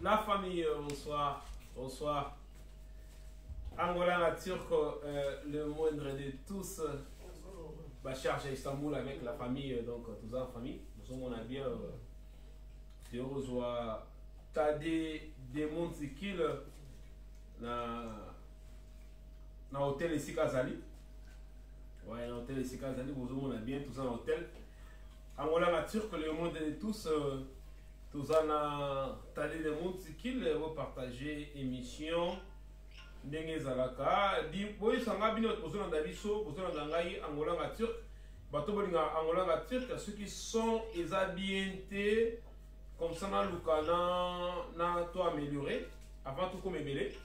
La famille, bonsoir. Bonsoir. Angola, la Turque, le moindre de tous. Bachar à Istanbul avec la famille, donc tous en famille. Nous sommes on a bien. Je reçois Tadé Demontikil na hôtel ici Kazali. Ouais, dans l'hôtel ici Kazali, nous sommes on a bien tous en hôtel. Angola, la Turque, le monde de tous. Tous en Tadé Demontikil, vous partagez émission. Ndenge zalaka di boy sanga bino bozona dabiso bozona dangai Angola nga turc bato bolinga Angola nga turc ceux qui sont habités comme ça na lukana na to améliorer avant tout comme belé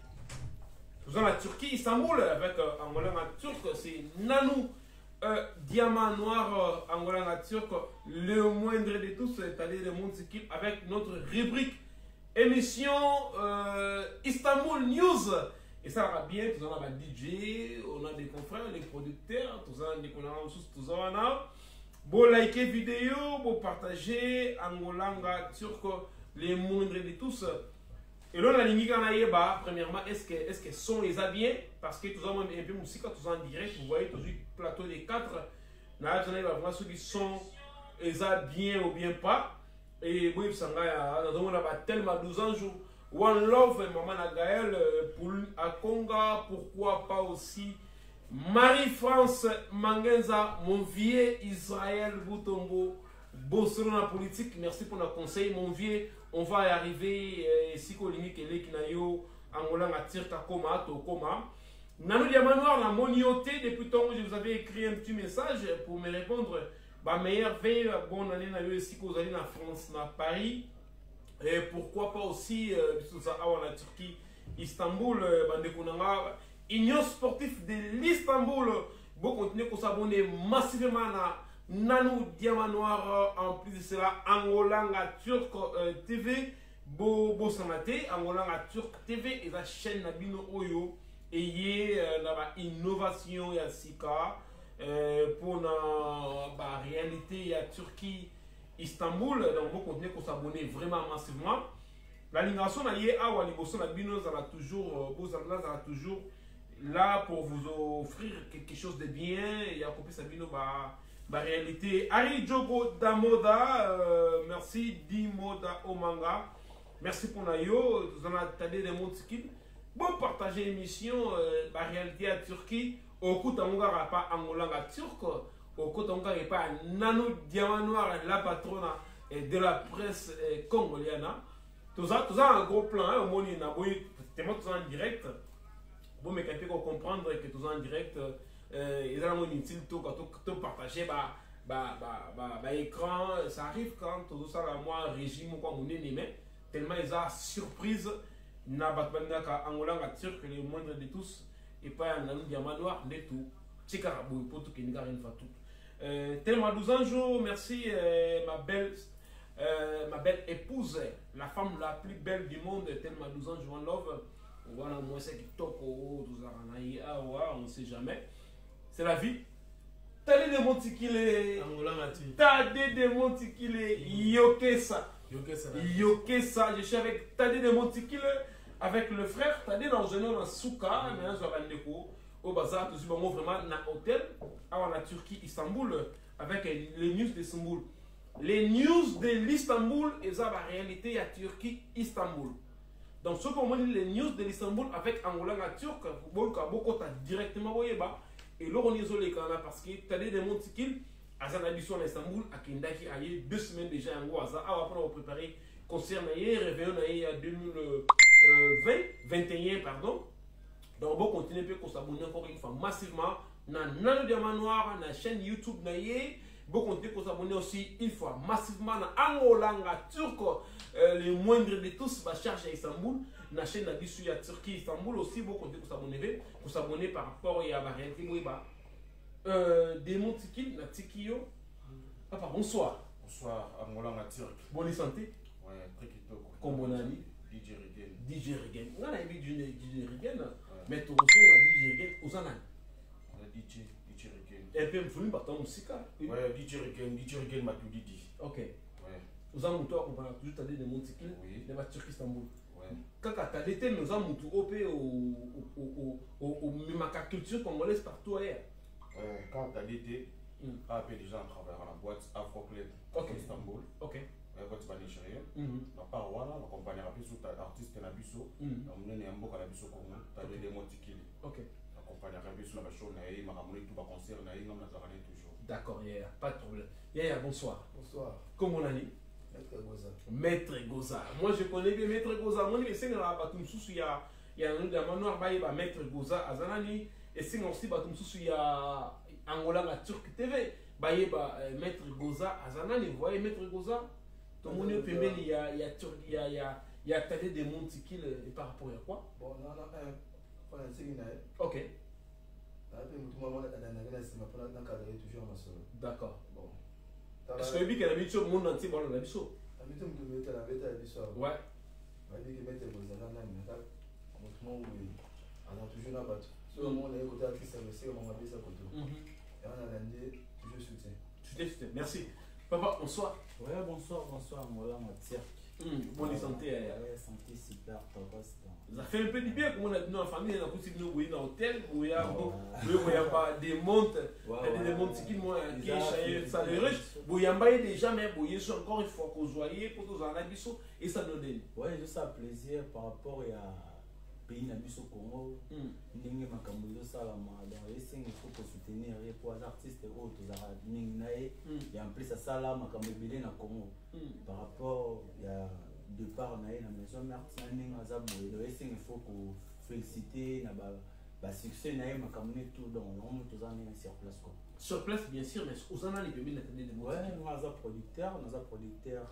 tous en Turquie Istanbul avec Angola nga turc c'est Nanou diamant noir Angola nga turc le moindre de tous c'est-à-dire le monde équipe avec notre rubrique émission Istanbul News. Et ça va bien, tous on a des DJ, on a des confrères, les producteurs, tous on a des connaissances, tous on a. Bon, likez vidéo, bon, partagez, Angolanga, Turco, les moindres de tous. Et là, on a l'ingé Kanaïba, premièrement, est-ce que son les a bien? Parce que tous on a un peu de musique, tous en direct, vous voyez, tous le plateau des quatre. On a voir ceux qui sont les a bien ou bien pas. Et bon, on a tellement 12 ans jours. One Love, Maman Nagaël, pour Akonga, pourquoi pas aussi Marie-France Mangenza, mon vieux Israël Boutombo, bosseur dans la politique, merci pour le conseil, mon vieux, on va y arriver, si Kolini Kele Kinayo, Angola Matir Takoma, Tokoma. Nanou Diamanoir, la monioté, depuis tant que je vous avais écrit un petit message pour me répondre, ma meilleure veille, bonne année, Nayo, si vous allez en France, à Paris. Et pourquoi pas aussi, en Turquie, Istanbul, Union sportive de l'Istanbul, vous continuez à s'abonner massivement à Nanou Diamant Noir, en plus de cela, Angolanga Turc TV, Bo Samate, Angolanga Turc TV, et la chaîne Nabino Oyo, et y a innovation, il y a Sika, pour la réalité, il y a Turquie. Istanbul, donc vous continuez à s'abonner vraiment massivement. La lignation est toujours là pour vous offrir quelque chose de bien. Il y a compris Sabino la réalité. Ari Jogo Damoda, merci Dimoda Omanga, merci pour Nayo, vous en avez des mots qui bon partager l'émission, la réalité à Turquie. Au coup d'Angola pas Angola turc. Au côté on n'a pas Nanou Diamant Noir, la patronne de la presse congolienne. Tout ça un gros plan, au monde tellement tout en direct. Bon, mais quelqu'un peut comprendre que tout ça en direct, ils ont utile tout partager, écran, ça arrive quand tout ça moi régime comme on est tellement ils ont surprise, n'a pas Angola turc le moindre de tous et pas Nanou Diamant Noir, de tout. C'est carabou pour tout qui n'y a rien fait tout. Tellement 12 ans jours, merci ma belle épouse, la femme la plus belle du monde, tellement 12 ans jours en love. Voilà, moi c'est qui toque au on ne sait jamais. C'est la vie. Tadé de Montikile, Tadé de Montikile, Yokesa. Yokesa, je suis avec Tadé de Montikile, avec le frère Tadé dans un Souka, mais un Zorandeko. Au bazar, tout vraiment dans hôtel à Turquie, Istanbul, avec les news d'Istanbul. Les news de l'Istanbul, et ça, la réalité à Turquie, Istanbul. Donc, ce qu'on dit, les news de l'Istanbul avec Angola, la Turque, beaucoup directement, et là, on est isolé quand même, parce que tu as des mondes qui à Zanabisson, à Istanbul, à Kendaki, il y a 2 semaines déjà, en Goaza, après, on va préparer concert, réveillon, en 2021, pardon. Donc, on continue à s'abonner encore une fois massivement dans Nanou Diamant Noir, dans la chaîne YouTube. Vous continuez à s'abonner aussi une fois massivement dans Angolanga Turc, les moindres de tous, Bachar à Istanbul, dans la chaîne de la Turquie, Istanbul aussi. Vous continuez à s'abonner par rapport à la réalité. Des mots Tikil, la Tikio. Papa, bonsoir. Bonsoir, Angolanga Turc. Bonne santé. Ouais, très kitoko. Comme on a dit. DJ Regen. DJ Regen. On a vu DJ Regen. Mais tu reçois DJ Regen aux ananas. DJ Regen. Et puis, il faut nous battre en musique. Ouais, DJ Regen m'a tout dit. Ok. Ouais. Nous avons toujours des montiquins, des voitures Istanbul. Quand tu as été, nous avons tout opé au Mimaka culture congolaise partout ailleurs. Quand tu as été, déjà on travaille à la boîte Afro-Club Istanbul. Ok. Quand tu vas nigérien, on part voilà, on accompagne l'artiste Nabiso, on est un beau Nabiso Congo, tu as des montiquins. Ok. Accompagne Nabiso, la show, on a tout le concert, on a toujours. D'accord, pas de problème. Yaya, bonsoir. Bonsoir. Comment on a dit? Maître Goza. Maître Goza. Moi je connais bien Maître Goza. Moi je sais que il y a un manoir Maître Goza Azanani et c'est aussi il y a Angola la Turc TV. Maître Goza Azanani. Vous voyez Maître Goza? Tout le monde il y a tellement de monde qui et par rapport à quoi? Bon, non, on a un signe. Ok. D'accord. Bon. Est-ce que vous avez vu que le monde entier va le faire? Ouais. Merci. Papa, bonsoir. Ouais, bonsoir, moi ma tirque. Bonne santé. Ouais, santé super, ça fait un peu du bien, comme on a dit dans la famille, on a aussi nous dans l'hôtel, où il y a pas des montes, des montes qui sont chaleureuses, où il y a déjà, mais où il y a encore une fois qu'on soit pour tous en abisso, et ça nous donne. Ouais, juste un plaisir par rapport à pays n'abisso Congo, n'ingue makambuzo salama, dans les signes il faut que soutenir pour les artistes et autres, n'ingue et en plus ça sala makambuzo na Congo, par rapport à départ na la maison mère n'ingue azabo, les signes il faut que féliciter na ba succès na makambuzo tout donc on monte tous en sur place quoi. Sur place, bien sûr, mais aux en a les bébés n'attendent de moi. Ouais, nous avons producteur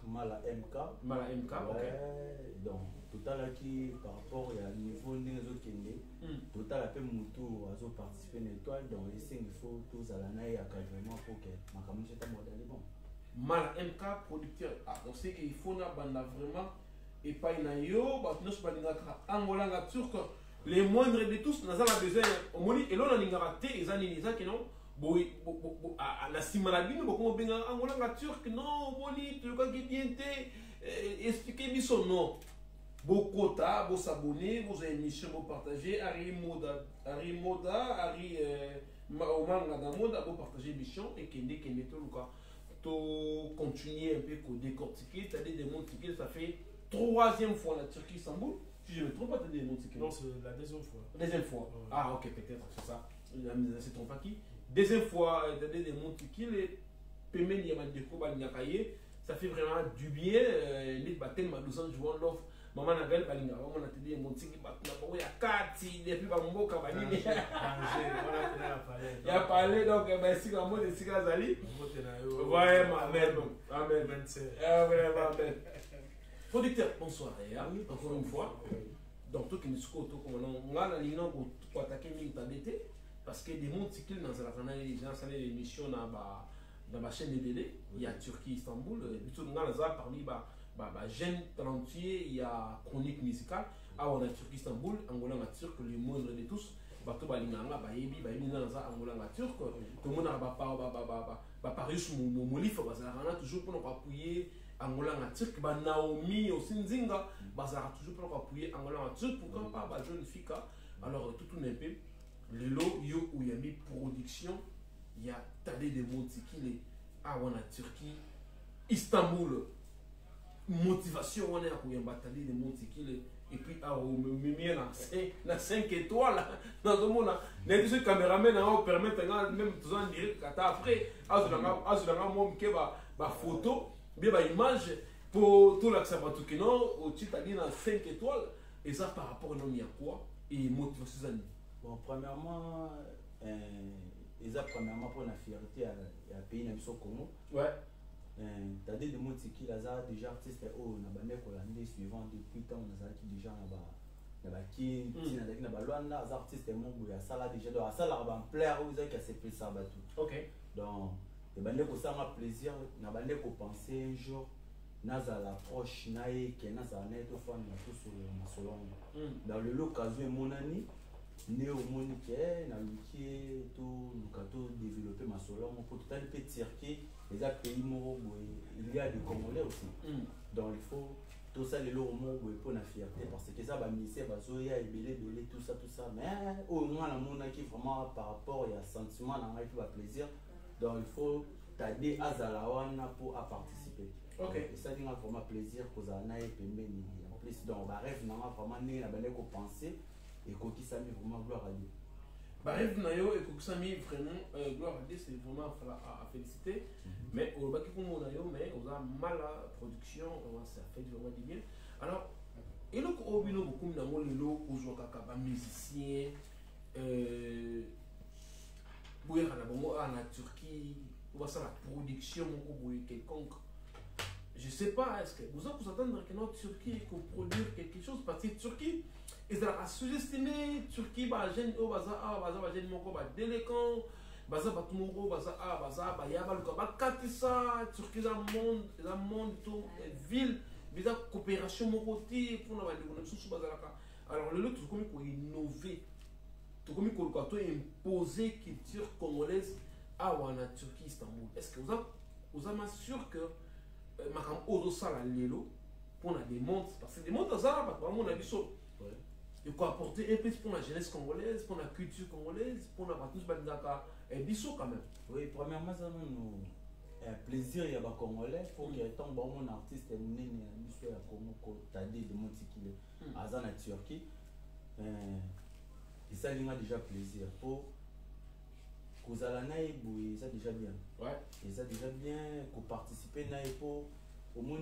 Mala MK. Mala MK, ok. Donc, total qui par rapport à niveau des autres qui total a fait mon tour à participer à l'étoile, donc il faut tous à l'année à vraiment pour que ma caméra soit modèle bon. Mala MK, producteur, on sait qu'il faut na banda vraiment et pas une ayo, bah nous sommes dans Angola la Turque, les moindres de tous, nous avons besoin, on dit et là on a une raté, ils ont une qui non. La simalabine, beaucoup de gens Angola la Turque, non, boni, tu vois qui bien expliquez son nom. Beaucoup ta, vos s'abonner, vos émissions, vos partager, Ari Moda, Ari Manga Damoda, vos partager émission et Kende tout le cas. Tu continuer un peu à décortiquer, tu as des mondes qui ça fait 3e fois la Turquie Istanbul. Si je ne me trompe pas, tu as des mondes qui. Non, c'est la 2e fois. Deuxième fois. Ah, ok, peut-être, c'est ça. C'est ton qui. Deuxième fois, des mondes qui les paiements ça fait vraiment du bien. Les baptêmes, ma 12 ans, je vois l'offre. Maman n'a pas balinga, maman a dit mon tigre il y a 4, il est plus pas mon beau cabani. Il y a parlé donc merci à moi de Siga Zali. Ouais, amen. Amen. Producteur, bonsoir. Encore une fois. Donc, tout qui nous scoute, on a attaquer l'été. Parce que des mondes qui dans l'émission dans ma chaîne de télé, il y a Turquie, Istanbul, on a parmi jeune talentueux, il y a chronique musicale, on a Turquie, Istanbul, Angola, la Turque, le moindre de tous, tout le monde a Turque, tout le monde a paru sur mon livre, toujours pour appuyer Angola, la Turque, Naomi, aussi Nzinga, toujours pour appuyer Angola, la Turque, pourquoi pas jeune fille, alors tout un peu. Le lot où il y a mis production, il y a tadé de mondes qui est à Turquie, Istanbul, motivation on est à tadé de mondes qui est et puis à la 5 étoiles dans le monde les caméramans permettent même tout en dire après à photo bien image pour tout l'accès qui non au titre à 5 étoiles et ça par rapport à nous quoi et motivation. Bon, premièrement, premièrement pour la fierté à pays au Congo. Ouais. T'as des mots qui là déjà artistes au Nabane Hollandais suivant depuis tant on a déjà là-bas qui na balwana artistes mon boya sala déjà dans sala en plaire aux qui a fait ça batou. OK. Donc les bande ko ça m'a plaisir na bande ko penser un jour naza l'approche nae que naza net au fond na tout sur ma salon. Dans le l'occasion mon ami néo monique na luki tout le cadeau développer ma salon pour tout un petit circuit les pays moraux, il y a des Congolais aussi. Donc il faut tout ça, les lots pour la fierté, parce que ça va misser, tout ça. Mais au moins, la monde qui vraiment par rapport à sentiment, il va plaisir. Donc il faut t'aider à Zalawana pour participer. Ok. Et ça, il a vraiment plaisir que ça n'aille pas en plus. Donc, rêve, vraiment, il a penser et qu'on s'est mis vraiment gloire à Dieu. Rêve, nayo et qu'on s'est mis vraiment gloire à Dieu, c'est vraiment à féliciter. Mais au bas qui mais on a mal à production, ça fait vraiment du bien. Alors, et le Obino beaucoup dans le lot où jouer kaka musicien, bouillir à la Turquie, on va ça la production ou quelconque. Je sais pas, est-ce que vous attendez que notre Turquie qu'on produire quelque chose parce que Turquie est à sous-estimer. Turquie va gêner au bazar, va gêner mon corps, va déléquant, bazar va tout mon corps, bazar va y avoir le corps, va casser ça. Turquie est un monde, tout ville, visa coopération mon côté pour nous avoir des connexions sur bazar là. Alors le lot tout comme qu'on innover, tout comme qu'on imposer culture congolaise à la Turquie Istanbul. Est-ce que vous avez m'assure que makam ozo sala lelo pour des montres parce que des montres ça pas vraiment on a biso et quoi apporter un peu pour la jeunesse congolaise, pour la culture congolaise, pour la partie bandaka et biso quand même. Oui, premièrement ça nous plaisir il y a ba congolais pour qu'il tombe bon artiste munene biso ya Congo ko tadé de montikile azana Turquie et ça il m'a déjà plaisir pour Kozalanaï, ça déjà bien. Ouais. Et ça déjà bien qu'on participer pour au moins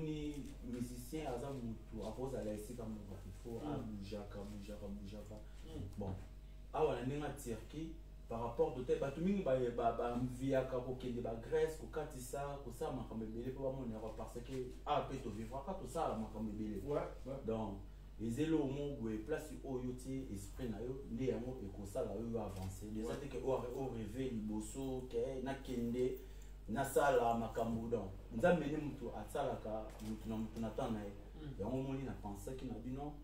musicien à ça à cause à la ici comme il faut bouger. Bon, ah on a une Turquie par rapport de tel batumi via Karoké de Grèce ko katisa ko ça m'a comme belé pour mon erreur parce que peut to vivre tout ça là m'a comme belé. Ouais. Donc les élo où place au yoti esprit na yo ndi yango e ko sala yo avancer les autres que au rêver liboso ke na kende na sala makambo donc nzambe ni mutu atsala ka mutu na tana yango moni na penser ki na bino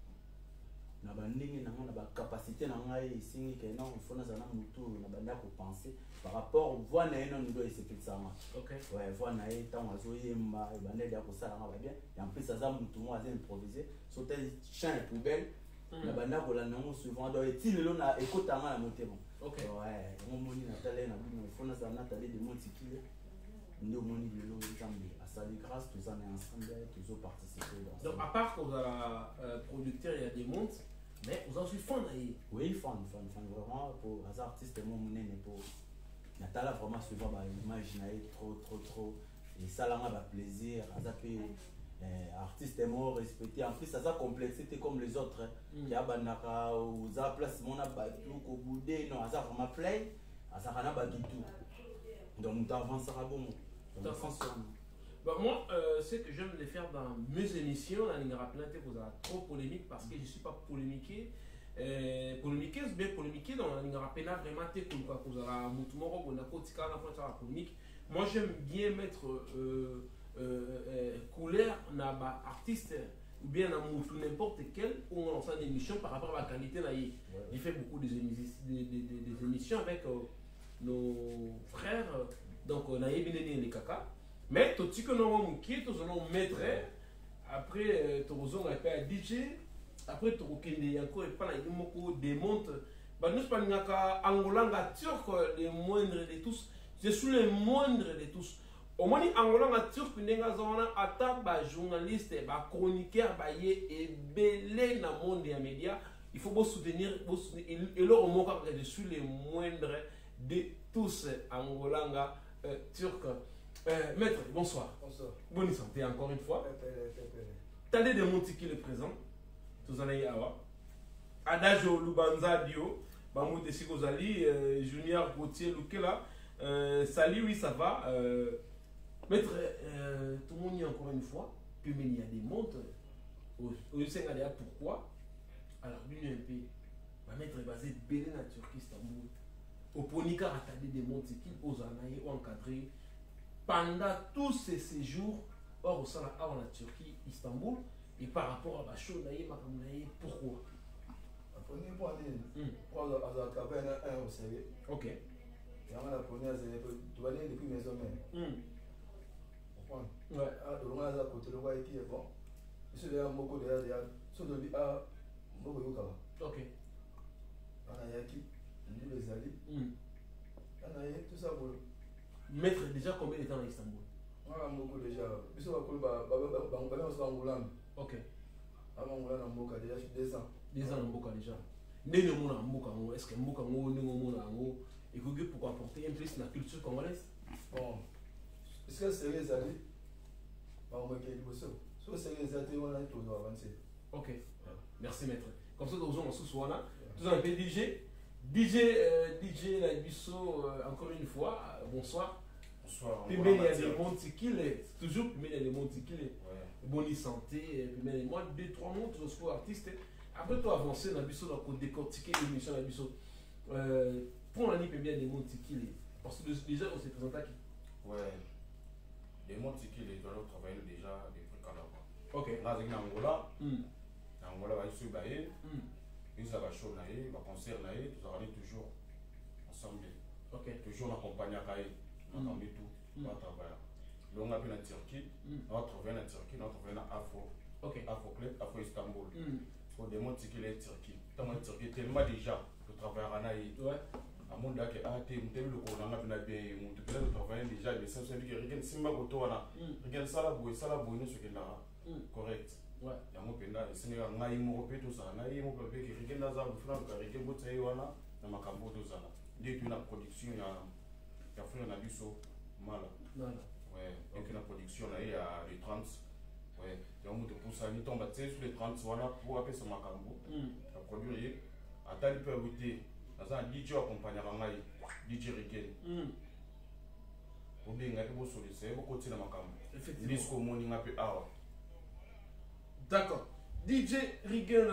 na bandingi na na ba capacité na ngai isingi ke non il faut na zana mutu na banda ko penser par rapport voix na eno ndo esepitsama. OK. Ouais, voix na eta wazo yemba e banda ya ko sala nga bien et en plus ça za mutu mo aza improviser sauter champ et poubelle na banda ko la nango souvent donc et le na ekotanga na motema. OK. Ouais, mon moni na tala na bino il faut na zana tala de montikile ndo moni lelo nzambe asali grâce tous en ensemble tous ont participé dans. Donc à part qu'on a producteur il y a des montres mais vous aussi fan aí. Oui, fan vraiment pour les artistes mon monene pour Natala vraiment souvent bah imaginer trop et ça là m'a plaisir azape artiste mort respecté en plus ça complexité comme les autres qui a banaka ou za place mon abatu ko boudé non ça vraiment play ça kana ba du tout donc t'avanceras bon bah moi ce que j'aime les faire dans mes émissions on a rappelé que vous avez trop polémique parce que je suis pas polémiqué bien polémiqué dans la rappelé vraiment te quoi vous avez mutumoro on a kotika na fois polémique moi j'aime bien mettre couleur na ba artiste ou bien na mutu n'importe quel où on lance une émission par rapport à la qualité là il fait beaucoup des émissions avec nos frères donc on a ébiné les caca mais tout ce que nous avons qui tous on mettre après tu as un DJ après tu as encore et pas la démonte bah nous pas n'aka angolanga turc les moindres de tous je suis le moindre de tous au moins angolanga turc n'enga zona ata ba journaliste ba chroniqueur ba yé et belé na monde des médias il faut soutenir et leur montrer que je suis le moindre de tous angolanga turc. Maître, bonsoir. Bonsoir. Bonne santé encore une fois. Tadé de Montiki le présent. Tous en ayez awa. Adagio Lubanza Dio. Bamou de Sikozali. Junior Gauthier Lukela. Salut, oui, ça va. Maître, tout le monde y encore une fois. Puis il y a des montres. Au Sénégal, pourquoi? Alors, l'Union MP. Maître est basé Bénin à Turquie, Istanbul. Au Ponika, à Tadé de Montiki. Aux Anaïs, encadré. Pendant tous ces séjours, hors au Sana, en Turquie, Istanbul, et par rapport à la chose, pourquoi? Premier point, on a ok. Et on a la première, tu vas dire depuis maison même. Ouais. Ah, donc on a côté le voie qui est bon. C'est là beaucoup de sur le ah beaucoup de cas. Ok. On a yaki, nous les alliés. On a eu tout ça pour. Maître déjà combien de temps à Istanbul? Ah, beaucoup déjà. Ils sont à Kolba, on se Angoulane. Ok. Avant Angoulane, on a déjà 2 ans. 2 ans en Boka déjà. N'est-ce pas Mboka? Est-ce que Mboka et que pour apporter un plus la culture congolaise? Bon, est-ce que c'est les alliés? On va qu'il y ait du beau. Soit c'est les alliés, on a tout avancé. Ok. Merci maître. Comme ça, nous avons sous-soana. Tout un peu DJ. DJ la Bisso, encore une fois, bonsoir. Bonsoir. Puis il y a des montiquilles, toujours puis il y a des montiquilles. Bonne santé, puis moi 2-3 mots, tu reçois artiste. Après toi avancer dans Bisso, donc décortiquer l'émission la Bisso. Pour l'année, puis il y a des montiquilles. Parce que déjà, on s'est présenté qui? Ouais. Les montiquilles, ils doivent travailler déjà des trucs à l'heure. Ok. Là, c'est en Angola. En Angola, il se bailler. Ils ont un show, un concert, ils ont toujours ensemble. Ok. Toujours accompagné à Kaye. On a tout. On va travailler. Donc, on a vu en Turquie. On va travailler en Turquie. On va travailler en Afro. Ok. Afro Club, Afro Istanbul. Pour des mondes qui est Turquie. Dans la Turquie, tellement déjà de travail à Naï. Ouais. À mon dag, ah, t'es le courant, on a bien, on te plaît de travailler déjà, mais ça veut dire que regarde, si ma goto, regarde ça la bouée, nous, ce qui est là. Correct. Ouais. Il y a mon penda, c'est un naïm européen, tout ça, naïm européen, qui regarde dans un flanc, qui regarde votre saïwana, dans ma cambo, tout ça. Dès que la production, il y a fait un abus mal. Ouais. Dès que la production, il y a les 30. Ouais. Il y a un mot de pouce, il tombe sur les 30, voilà, pour appeler ça ma cambo. La produire, à tel peu éviter. Dans un DJ accompagné à Maï, DJ Rigen. Ou bien, il y a des solutions, vous continuez à m'accompagner. Effectivement. Disco morning un peu hour. D'accord. DJ Rigen,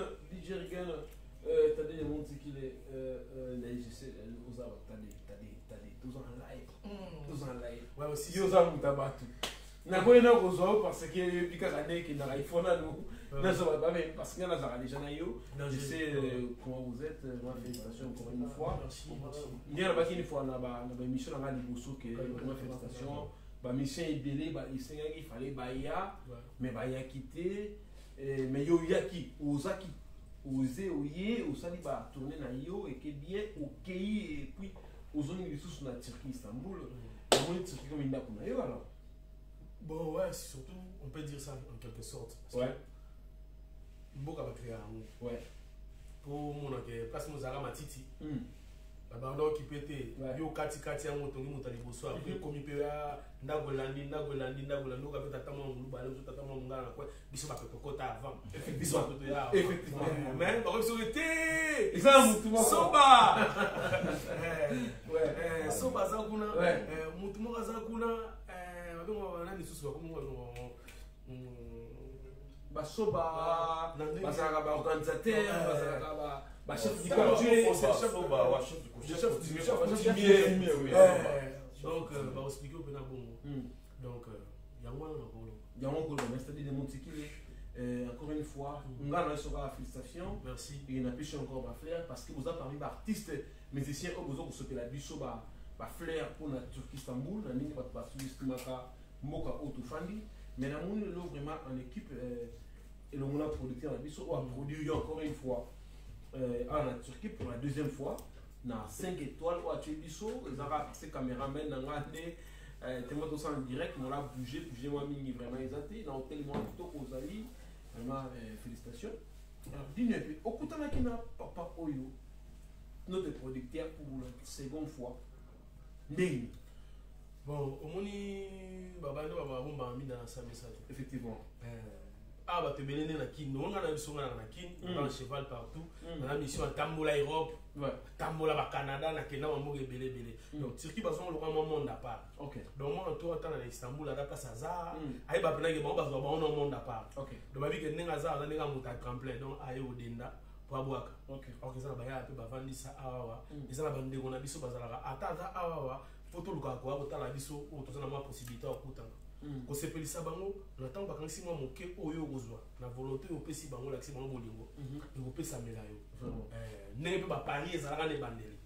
t'as des mondes qui les LGC, aux arbres, t'as des 12 ans en live. 12 ans en live. Ouais, aussi. 12 ans en tabatu. N'a pas eu un réseau parce qu'il y a eu des canadiens qui n'ont pas iPhone à nous. Parce qu'il y en a déjà je sais comment vous êtes. Félicitations encore une fois. Il y a une fois dans l'émission de Liboso qui est félicitations. La mission est belle, il fallait Baya, mais Baya quitté. Mais il y a qui Ozaki. Osé, oye, osali va tourner na yo et que bien ok et puis aux zones de sous na Turquie Istanbul. On est Turquie comme il n'a pas eu alors. Bon ouais, surtout on peut dire ça en quelque sorte. Ouais. Beaucoup va créer amour. Ouais. Pour mon que place nous ara matiti. Abando qui pété. Yo kati ya moto ngi mutali boso après comme pe ya ndagolandi no ka peta tama ngulu ba le tata mo ngana kwa biso ba kokota avant. Biso ba to ya. Effectivement. Mais par contre été. Ça mutu soba. Ouais. Soba za kuna. Mutu mo za kuna donc nani susu ba ko Basoba, Basaraba organisateur, Basaraba, chef du quartier, donc, on va expliquer au peu donc, il y a moins c'est-à-dire des montiquilles. Encore une fois, on a sera félicitations. Merci. Et on a pu encore Flair parce que vous avez parlé d'artistes, musiciens, au besoin de la biso Flair pour la Turquie Istanbul, la ligne de Moka Otofandi. Mais la monde est vraiment en équipe et le monde a producteur la biso a produit encore une fois en Turquie pour la deuxième fois dans 5 étoiles ou à Bisso ils ont passé caméraman dans l'année tellement tout ça en direct on a bougé moi mini vraiment exalté dans tellement plutôt aux amis vraiment félicitations. Dis-nous un peu au coup de la papa Oyo notre producteur pour la seconde fois Némi. Bon, au moins, Babando va mis dans sa message. Effectivement. Ah, bah, tu es béni na kin. Nous, on a une mission na kin, on a un cheval partout. On a une mission à Tambola Europe, Tambola Canada, na Kenya, on a belé. Donc, Turquie, parce qu'on a un monde à part. Ok. Donc, moi, tout le temps, à Istanbul, à la place Hazard, aïe, bah, plein de gens, parce qu'on a un monde à part. Ok. Donc, ma vie, que n'est Hazard, on a un monde à tremplin, donc, aïe, au Denda. Pour aboaka. Ok. Alors, ils ont un peu bavandi ça, ils ont un bande de qu'on a biso bazala. Attends, photo luka kwa botala biso o tozana ma possibilité okutanga ko sepelisa bango na tango bakanisi mwa moke oyo kozwa na volonté opesi bango lakisi bango bolingo et opesa melayo ne pe ba pari ezalaka ne bandeli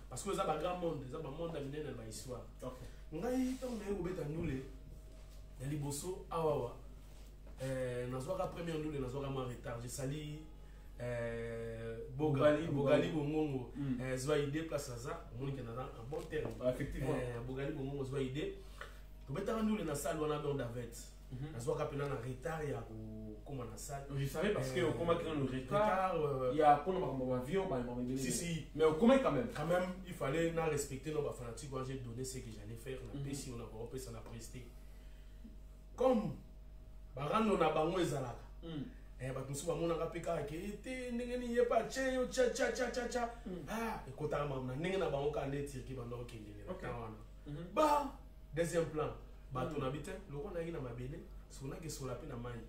parce que ça ba grand monde ça ba monde amine na ba histoire ngai tango na obeta ndule na liboso awawa nazwaka première ndule nazwaka mwa retard je sali Bogali Bongongo zwa idée place aza omoni ke naza un bon terme effectivement Bogali Bongongo zwa idée tobetaka ndule na salle wana don David nazwaka pena na retard ya kokoma na salle. Je savais parce que okoma ki na retard il y a pour le avion si mais okoma quand même il fallait na respecter nos fanatiques quand j'ai donné ce que j'allais faire na pesi on a pas ça na presté comme barando na bango ezalaka bato mosusu bamonaka mpe kaka ke ete ndenge nini ye pa tye yo tcha ekotaka na ndenge na bango kaka nde tirki banda kokendele na temps wana ba deuxième plan bato na bi te loko nayaki na mabele sonaki esola mpe na mai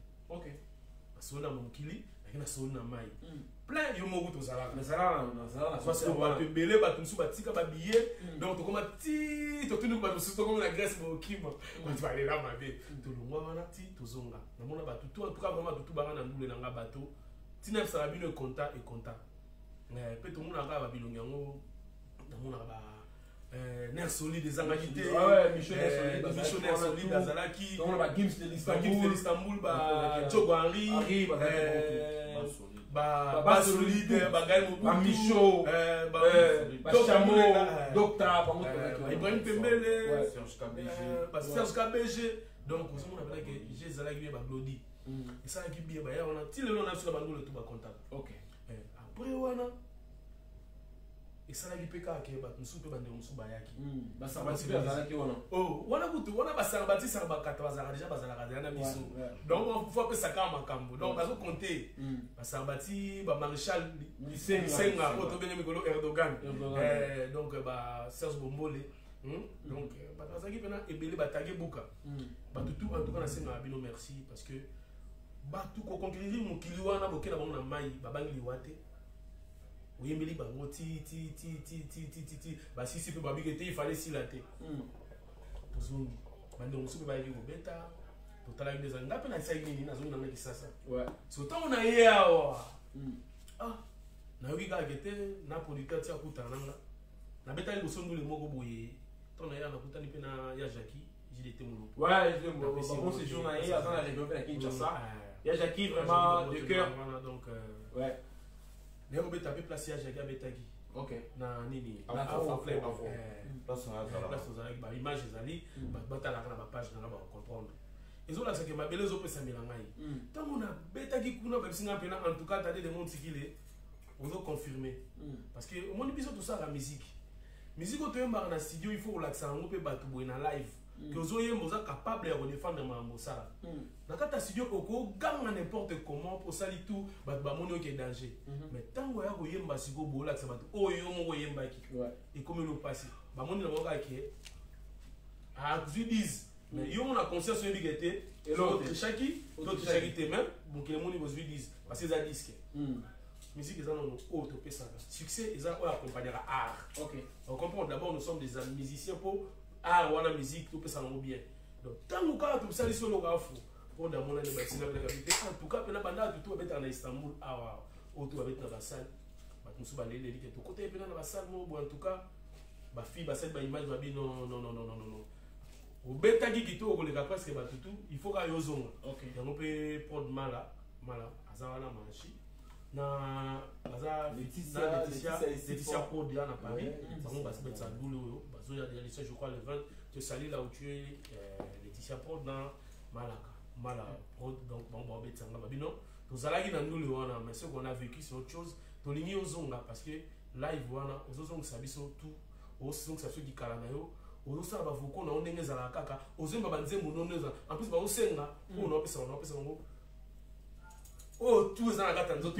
basoli na mokili nayaki nasoli na mai plein yo moko tozalaka bato ebele bato mosusu batika babillet donc tokoma ti totuni bato mosusu tokoma na grèce bokima bato balela mabe tolongwa wana ti tozonga namona bato to en tout cas vraiment bato to banga na ndule na nga bato tina ebisaka bino ekonta mpe tomonaka babilongi yango namonaka Nerf solide ezangaki te Michel Nerf solide azalaki Gims de l'Istanbul Diogo Henry ba solide bagay Mobutu Micho Chamo Docteur Ibrahim Pembele Serge KBG donc vous on appelle que j'ai zalaki bien ba Glody et ça qui bien ba ya on a ti le on a sur la bandole tout ba contact après wana esalaki mpe kaka ke bato mosusu mpe bandeko mosusu bayaki basarbati mpe azalaki wana wana kutu wana basarbati saka bakata bazalaka deja bazalaka deja na biso donc fo apesaka makambo donc bazokonte basarbati bamaréchal lisenga oyo tobengi mikolo Erdogan donc Serge Bombole donc bato bazalaki mpena ebele batage buka bato tu en tout cas nasengaka bino merci parce que bato koconquérir mokili wana boke na bango na mai babangi liwa te oyembeli bango ti basisi mpe babiki te ifale sila te tozongi bandeko mosusu mpe bayaki kobeta totalaki nde ezali nga mpe nasalaki nini nazongi nanga kisasa so ntango na ye awa nayoki kaka te na producteur ti akutana nanga nabetaki liboso ndule moko boye ntango na ye nakutani mpe na ya Jackie JDT Molopo bon séjour na ye aza na région mpe na Kinshasa ya Jackie vraiment de cœur donc mais on beta place ya Jackie abetaki na nini place ozalaki ba image ezali batalaka na bapage nanga bakomprendre ezolakisaka mabele ezopesamela ngai ntango nabetaki kuna babisinga mpena en tout cas tade de monde sikile ozoconfirme parce que omoni biso tosalaka musique oyo toyembaka na studio il faut kolakisa yango mpe bato boye na live que ozoyemba oza capable ya kodefendre makambo osala na kati ya studio okoganga n'importe comment osali tout bato bamoni oke danger mais ntango ya koyemba sikoyo boolakisa bato oyo yo moko oyembaki ekomi lopasi bamoni na bango kake azwi 10 mais yo mona conscience oyebike te otrishaki totrishaki te même mokili emoni bozwi 10 parce que eza disque musique eza nono oyo topesaka succès eza oyo accompagnera art on comprend d'abord nous sommes des musiciens pour art wana musique topesa nango bien donc ntango kaka tosalisi oyo lokafu mpo ndamona nde basinga pelaka bite en tout cas mpena banda tutu babetaka na Istanbul awa oyo to babeti na basale bato mosusu baleleli ke tokoteye mpena na basale moko boye en tout cas bafille basali baimage babi non obetaki kitoko koleka presque bato tu il faut kaka yozonga yango mpe prod mala aza wana manchi na aza Laetitia Prod ya na Paris bango basibetisa ndule oyo bazoya réalisation je crois le 20 te sali là où tu es Laetitia Prod na Mala Prod donc bango babetisa nga babino tozalaki na ndule wana mais ce qu'on a vécu c'est autre chose tolingi ozonga parce que live wana ozozongisa biso tout ozozongisa biso kikala na yo ozosala bavoko na yo ndenge ezalaka kaka ozemba banzembo nono ezala en plus baosenga mpo naopesa bango oh tout ça na kata nzoto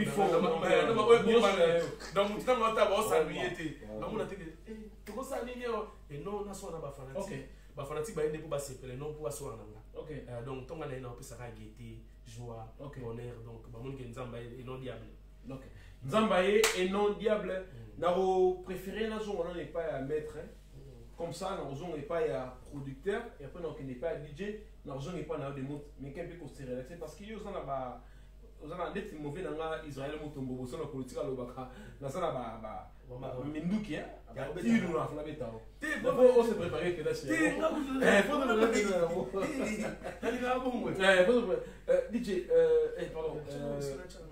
donc ntango ata baosaluye te bamona te tokosala nini e non nasona bafanatique bayende mpo basepele non mpo basola na nga donc ntongo na ye na opesaka gaieté joie bonheur donc bamoni ke nzamba et non diable nzamba ye et non diable nako préféré nazonga nano epai ya maître comme ça nakozonga epai ya producteur et après nakokende epai ya DJ nakozonga epai na yo demonte mais kempe kosi relaxe parce que yo oza na ba ozana ndeti mauvais nanga Israël motombo bosona politique alobaka nasala Minduki, hein. Il nous a fait la on s'est préparé que là, c'est DJ, pardon,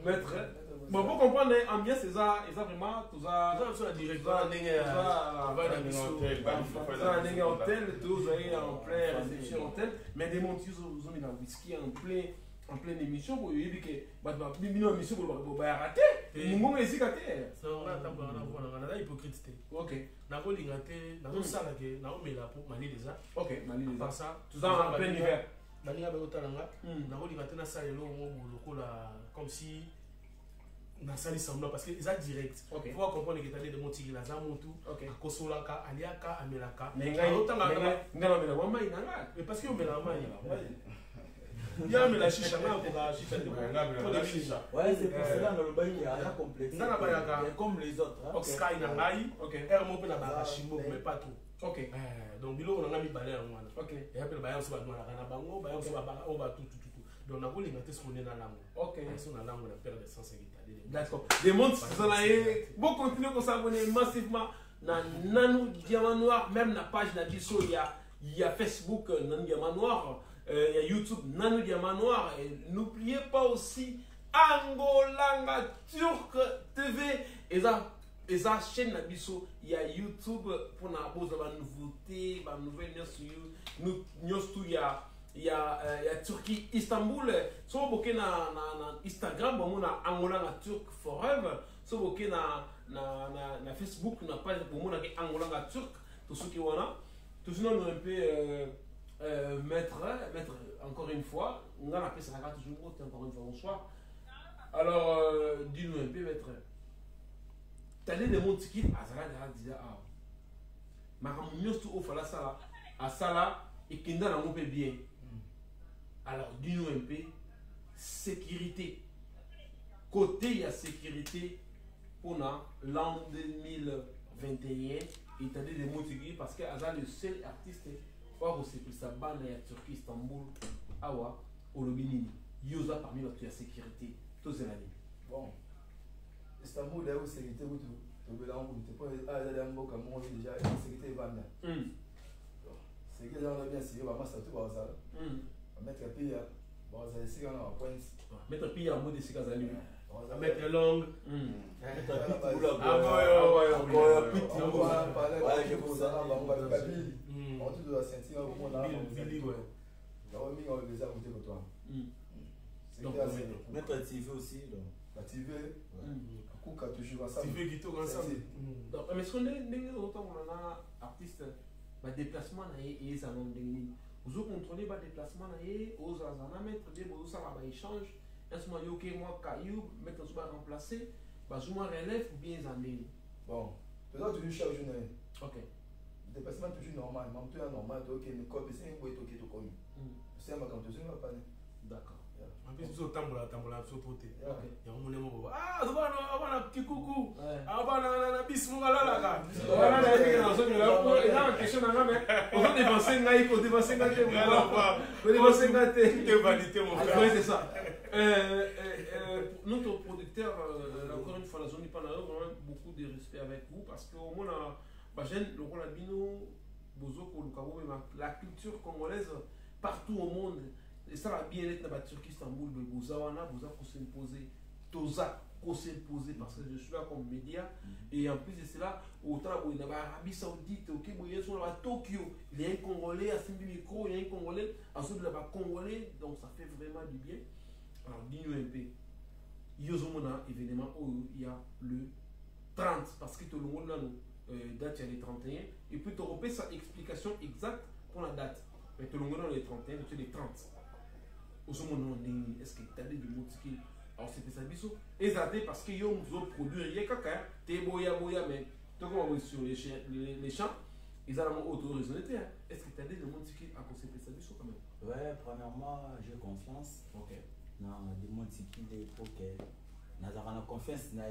maître. Bon, pour comprendre, ambiance, c'est ça, vraiment, tout ça. Tout ça, directement, hôtel, tout en plein réception hôtel, mais des montis, ils ont mis dans le whisky en pleine émission, pour lui dire que une émission pour rater. Ils m'ont ici gâté. Ça, on a hypocrite. Ok. Na ko lingate, na ko sala ke, na ko mela pour Mali déjà. Ok, Mali déjà. Ça, tout ça en plein hiver. Mali a beau talanga, na ko lingate na sala lo mo la comme si na sali semblant parce que ils direct. Ok. Faut comprendre que t'as de monti la za montu. Ok. Ko solaka, aliaka, amelaka. Mais parce que on mela mai. Il y a la chicha là pour la chicha. Ouais, c'est pour cela dans le bail il y a un complexe. Comme les autres. Sky na ngai, air mo pe na ba chimbo mais pas tout. OK. Donc bilo on a mis balai en wana. OK. Et après ba yanso ba dwana na bango, ba yanso ba o ba tout. Donc na ko linga te ce qu'on est na langue. OK. Ils sont na langue on perd de 150 années. D'accord. Des mondes ça là bon continuer qu'on s'abonner massivement na Nanou Diamant Noir, même na page na biso il y a Facebook Nanou Diamant Noir. Il y a YouTube Nanou Diamant Noir et n'oubliez pas aussi Angolanga Turc TV et ça chaîne Nabiso il y a YouTube pour la nouveauté la nouvelle nous il y a Turquie Istanbul so boké na Instagram bon na Angolanga Turc forever so boké na Facebook na page bon na Angolanga Turc tout ce qui wana tout sinon un peu maître, encore une fois, on a appelé ça toujours encore une fois, bonsoir. Alors, dis-nous un peu, maître. T'as des mondes qui disent ah, Maramounios tout au fala sala, à sala, et qui n'a pas bien. Alors, dis-nous un peu, sécurité. Côté, il y a sécurité pour l'an 2021, et t'as des mondes qui parce que Azar le seul artiste. Or, c'est que ça banne à Turquie, Istanbul, Awa, Olobinini. Yosa parmi notre sécurité. Tout c'est l'année. Bon. Istanbul, là où sécurité, où tu veux l'embouter. Pour les Adambo, comme on dit déjà, la sécurité va bien. C'est que j'en ai bien essayé, on va mettre tout dans ça. On va mettre un pays, on va essayer de faire un point. Mettre un pays en mode de sécurité. On va mettre langue. Mettre un petit boulot. On tout doit sentir au moment là. Mettre TV aussi. La TV, Kouka toujours ensemble. TV qui tourne ensemble. Mais ce qu'on est autant on a artiste, déplacement et ça non dingue. Vous contrôlez le déplacement et aux azana mettre des beaux ça va échange. Est-ce que moi moi caillou mettre on va remplacer, bah je moi relève ou bien zandé. Bon, tu dois toujours chaque journée. OK. Déplacement toujours normal, même tu es normal, tu es une copie, c'est un boy qui te connaît. C'est un quand tu es pas. D'accord. En plus, tu tambola, sur côté. Il y a un moment ah, tu vas kikuku. Ah, na bisou là là. Voilà la question na mais on dépenser ngai ko dépenser ngai ko dépenser ngai de vanité mon frère. C'est ça. Notre producteur encore une fois la zone du Panama vraiment beaucoup de respect avec vous parce que au moins le rôle albino bozoko lukabo la culture congolaise partout au monde et ça va bien être dans la Turquie Istanbul bozawana boza ko s'imposer toza ko s'imposer parce que je suis là comme média et en plus de cela autant dans l'Arabie Saoudite OK boye sur la Tokyo il y a un Congolais à Simbi Micro il y a un Congolais ensuite là-bas Congolais donc ça fait vraiment du bien. Alors dis-nous un peu Yozomona événement où il y a le 30 parce que tout le monde là date il y a les 31 et puis tu repères sa explication exacte pour la date mais tout le monde là les 31 tu les 30 au moment est-ce que tu as des mots qui alors c'était ça biso exacté parce que yo nous produire il y a caca t'es boya mais tu comment sur les champs ils ont autorisé est-ce que tu as des mots qui à cause de ça biso quand même. Ouais, premièrement j'ai confiance. OK. Non des mots qui pour que nazarana confiance na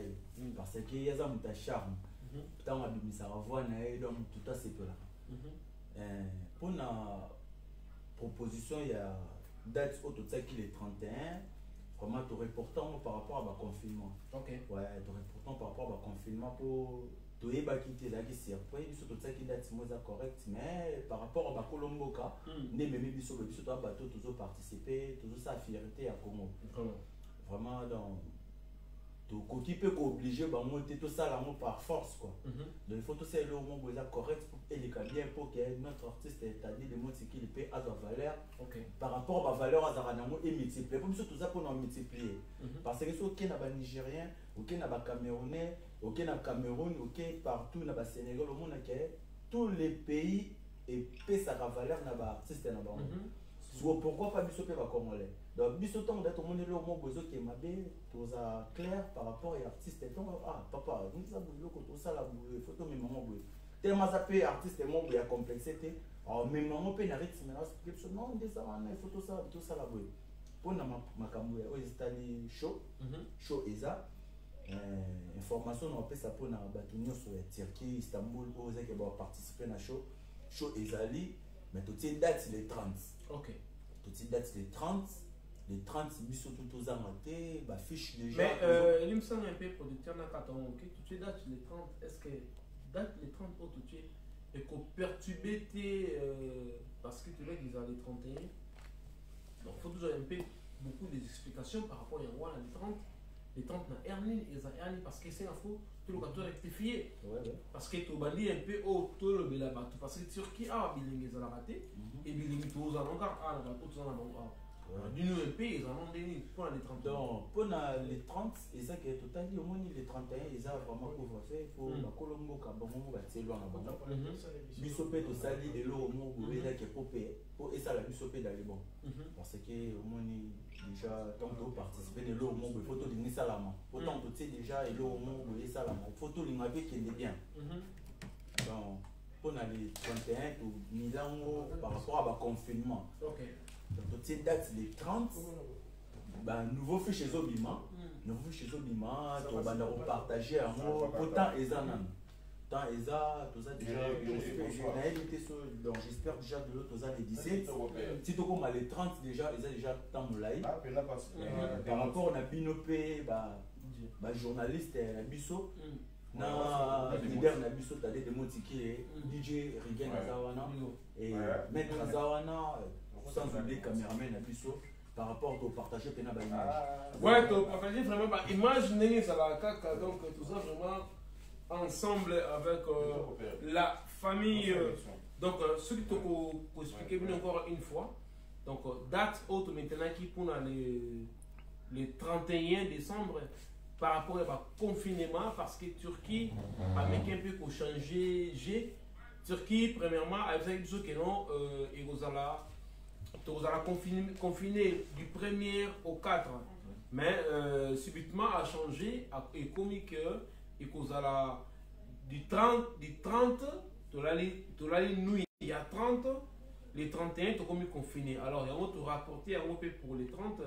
parce que y a ça mon charme. Putain ma bimi ça revoit na donc tout à c'est là. Pour la proposition il y a date au total qui est 31 vraiment tout reportant par rapport à ma confinement. OK. Ouais, tout reportant par rapport à ma confinement pour tu es quitter là qui circuit biso to tsaki date moza correct mais par rapport à Bakolomboka ne même biso to bateau toujours participer toujours sa fierté à Congo vraiment dans to qui peut obligé ba monter tout ça là par force quoi donc il faut tout ça le moment correct pour et les bien pour que notre artiste c'est-à-dire le mot c'est qu'il peut avoir valeur par rapport à valeur à zaranamo et multiplier pour tout ça pour nous multiplier parce que ce qui n'a pas nigérien OK n'a pas camerounais OK n'a Cameroun OK partout n'a pas Sénégal au monde que tous les pays et peut sa valeur n'a pas artiste n'a pas pourquoi pas biso pe ba congolais donc biso tant d'être monde le mot besoin qui mabé tout ça clair par rapport à artiste donc papa nous ça boulot que tout ça la photo mais maman boulot tellement ça peut artiste mon boulot a complexité mais maman peut na rythme là c'est non des ça il faut tout ça la boulot pour na makambo ya aux États-Unis show eza information on peut ça pour na batunyo sur Turquie Istanbul aux qui va participer na show ezali mais tout est date les 30 OK tout est date les 30 biso tout aux amatés bah fiche déjà mais il me semble un peu producteur na katon OK tout est date les 30 est-ce que date les 30 au tout est qu'on perturbé parce que tu vois qu'ils ont les 31 donc faut toujours un peu beaucoup d'explications par rapport à les 30 les 30 na Ernie ils ont Ernie parce que c'est info tout le cas rectifier parce que tu bandit un peu tout le bela parce que Turquie a bilingue ils ont raté et bilingue tous en encore a la tout en encore d'une un pays ils en ont donné pour les 30 donc pour les 30 et ça qui est total au moins les 31 ils ont vraiment couvre-feu pour Bakolombo ka bango ba tselwa na bango biso pe to sali elo mo bolela ke popé pour et ça la biso pe d'aller bon parce que au moins déjà tant que participer de l'eau mon photo de salama autant que tu sais déjà elo mo bolela salama photo linga be qui est bien donc pour les 31 to Milan par rapport à ba confinement OK donc tu date les 30 bah nouveau fichier Zobima to banda partager en autant ezanan tant eza tout ça déjà donc j'espère déjà de l'autre les 17 si tu comme les 30 déjà tant moulay par rapport à binopé bah journaliste biso na leader na biso tade de motiki DJ Rigen Zawana et maître Zawana sans oublier caméraman à biso par rapport au partager pena ba image ouais to partager vraiment ba image n'est ça la caca donc tout ça vraiment ensemble avec la famille donc ce qui te pour expliquer bien encore une fois donc date haute maintenant qui pour les 31 décembre par rapport à confinement parce que Turquie a mis un peu pour changer Turquie premièrement avec ceux qui non et vous allez confiner du 1er au 4 mais subitement a changé et comme que et vous allez du 30 tu l'allez nuit il y a 30 les 31 tu comme confiné alors il y a autre rapporté un peu pour les 30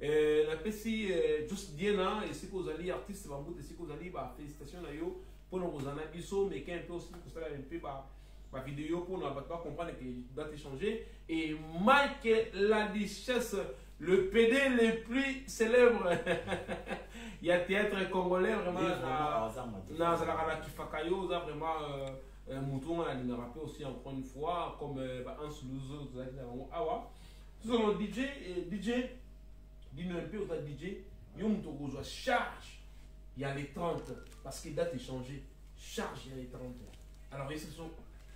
la PC juste Diana et si vous allez artiste va et si vous allez bah félicitations à yo pour nous vous en abisso mais qu'un peu aussi pour ça un peu ma vidéo pour nous pas comprendre que date changer et Mike la richesse le PD le plus célèbre il y a théâtre congolais vraiment dans la Kifakayo ça vraiment mouton on a rappelé aussi encore une fois comme un Soulouzo tout ça awa tout DJ dis-nous un peu au DJ yom to gozo charge il y a les 30 parce que date est changée charge il y a les 30 alors ils sont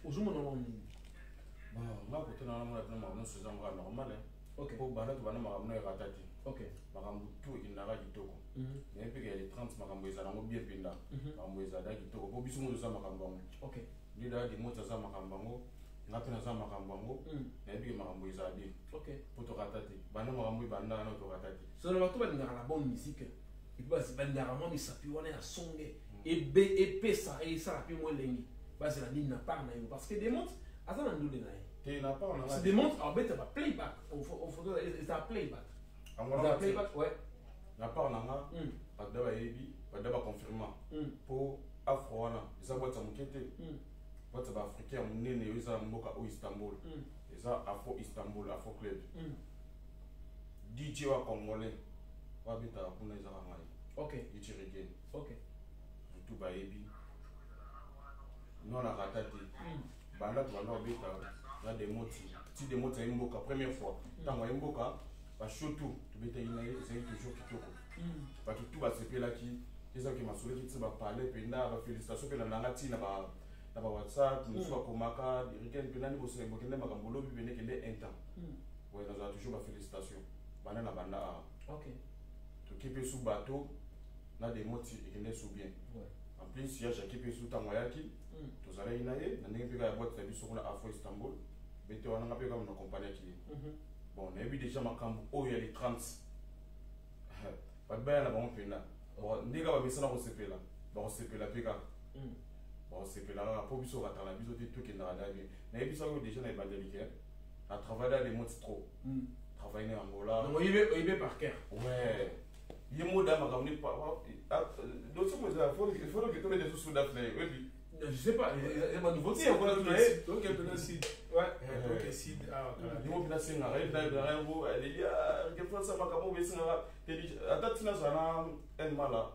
aujourd'hui on a bon là côté na na c'est normal OK pour bana to bana makambo na ratati OK makambo tout inara kitoko mais puis il y a les 30 makambo ezala ngo bien pinda makambo ezala kitoko po biso mo za makambo ngo OK ni da di mota za makambo ngo ngati na za makambo ngo mais puis makambo ezala bien OK pour to ratati bana makambo banda na to ratati so na bato balingaka la bonne musique et puis balingaka mo misapi wana ya songe et pesa et ça puis mo lengi basi na nini na part na yo parce que des montres azana ndule na te na part na c'est des montres en bête ba playback on photo ça playback ça playback ouais na part na nga pas ba yebi pas ba confirmer pour afro wana ça boîte mukete boîte ba africain munene yo za mboka au Istanbul ça afro Istanbul afro club DJ wa congolais wa bita kuna za ngai OK DJ Rigen OK tout ba yebi non na ratate banda to banda obeta na demoti ti demoti ya mboka première fois tango ya mboka ba shoto to beta ina c'est toujours kitoko ba tout ba sepelaki eza ke masolo ki tsa ba parler penda ba félicitations pe na nanga ti na ba WhatsApp nous soit komaka dirigent penda ni bosele bokende makambo lobi bene kende inta ouais dans a toujours ba félicitations banda na banda OK to kepe sous bateau na demoti ekende sous bien en plus ya jaki pe sous tango yaki tozala ina ye na ndenge mpe ya boîte na biso kuna Afro Istanbul bete wana ngape kama na compagnie ki bon na yebi déjà makambo oyo ya les 30 badbaya na bango mpena ndenge bamesana kosepela bakosepela mpe kaka bakosepela kaka mpo biso okatala biso te tokendaka da bien nayebi sango déjà na ebandelike na travaille dans les mots trop travaille en Angola donc oyibe par cœur ouais ye moda makambo ni dossier mo za faut que tu mettes sous date là oui je sais pas c'est pas nouveau si on a donc elle peut aussi ouais donc si ni mo bina singa re da renvo elle dit que faut ça makambo be singa te dit atati na sana en mala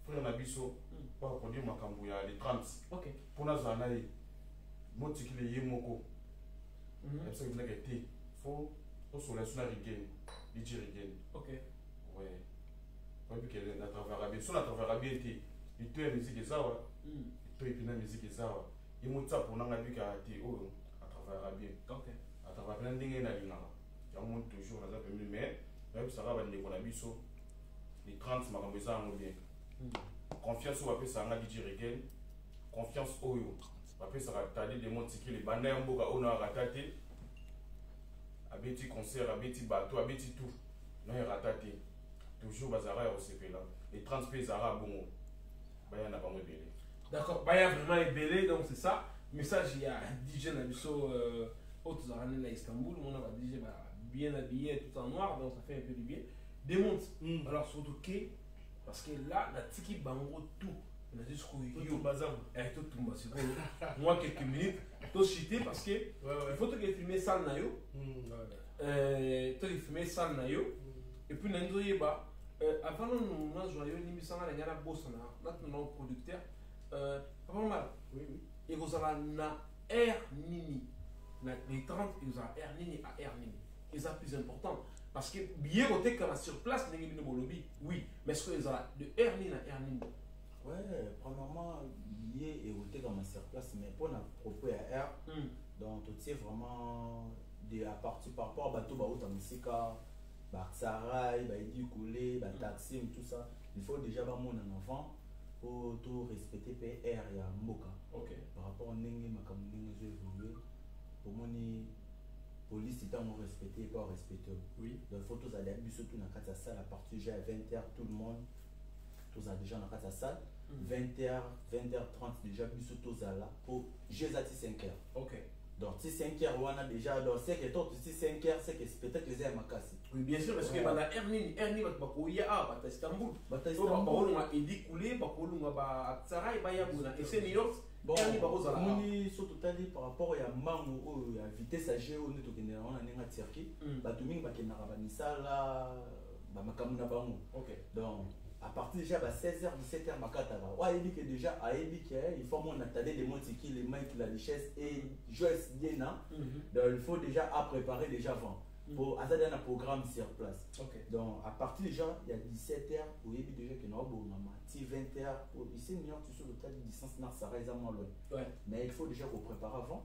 frère na biso pas produire makambo ya les 30 OK pour na sana yi motikile ye moko ça veut dire que te faut sur la sona rigen di rigen OK ouais ouais puis que na travailler bien sur na travailler bien te di to musique ça wa to ipina musique ça wa et mo tsa pour na ngabi ka te o à travailler bien OK à travailler ndenge na linga ya mo toujours na za pe mais même ça va ndeko na biso les 30 makambo ça ngo bien confiance ou après ça nga di rigen confiance oyo après ça va taler des mots qui les banda ya mboka ona ratate abeti concert abeti bateau abeti tout non ratate toujours bazara ya osepela les 30 pays arabes bon baya na bango belé d'accord baya vraiment belé donc c'est ça message il y a DJ na biso autres arènes à Istanbul on a DJ bien habillé tout en noir donc ça fait un peu du bien démonte alors surtout que parce que là la tiki bango tout on a dit ce qu'on tout bazar et tout tout c'est bon moi quelques minutes tout chiter parce que il faut que filmer ça na yo to filmer ça na yo et puis nando yeba avant nous na joyeux ni misanga na ngana boss na notre producteur avant mal oui et vous allez na air nini na les 30 ils ont air nini à air nini et ça plus important parce que bien côté comme sur place nini bino bolobi oui mais ce que ils ont de air nini à air nini ouais premièrement lié et côté comme sur place mais pour na propos à air donc tout c'est vraiment de à partir par rapport à bateau ba autant musika ba sarai ba idi coulé ba taxi tout ça il faut déjà ba mon en avant pour tout respecter PR ya mboka OK par rapport ndenge makambo ndenge évoluer pour moni police est en respecté pas respecté oui donc faut tous aller biso tout na kata salle à partir déjà 20h tout le monde tous a déjà na kata salle 20h 20h30 déjà biso tous là pour jesati 5h OK donc si 5h on a déjà donc c'est que toi si 5h c'est que peut-être les airs makasi oui bien sûr parce que bana erni ba ko ya ba ta Istanbul ba ta Istanbul ba ko nga edi coulé ba ko nga ba sarai ba ya buna et c'est New York erni ba ko za moni so totali par rapport ya mangu o ya vitesse à géo ne to kenera on a nga tirki ba to mingi ba kenara ba misala ba makamu na bango OK donc à partir déjà à 16h 17h makata ba wa dit que déjà a dit que il faut mon attendre des mots qui les mains qui la richesse et Joyce Diena donc il faut déjà à préparer déjà avant pour à ça un programme sur place OK donc à partir déjà il y a 17h ou il déjà que non bon maman 20h pour ici New York tu sur le tas de distance na ça reste moins loin mais il faut déjà vous préparer avant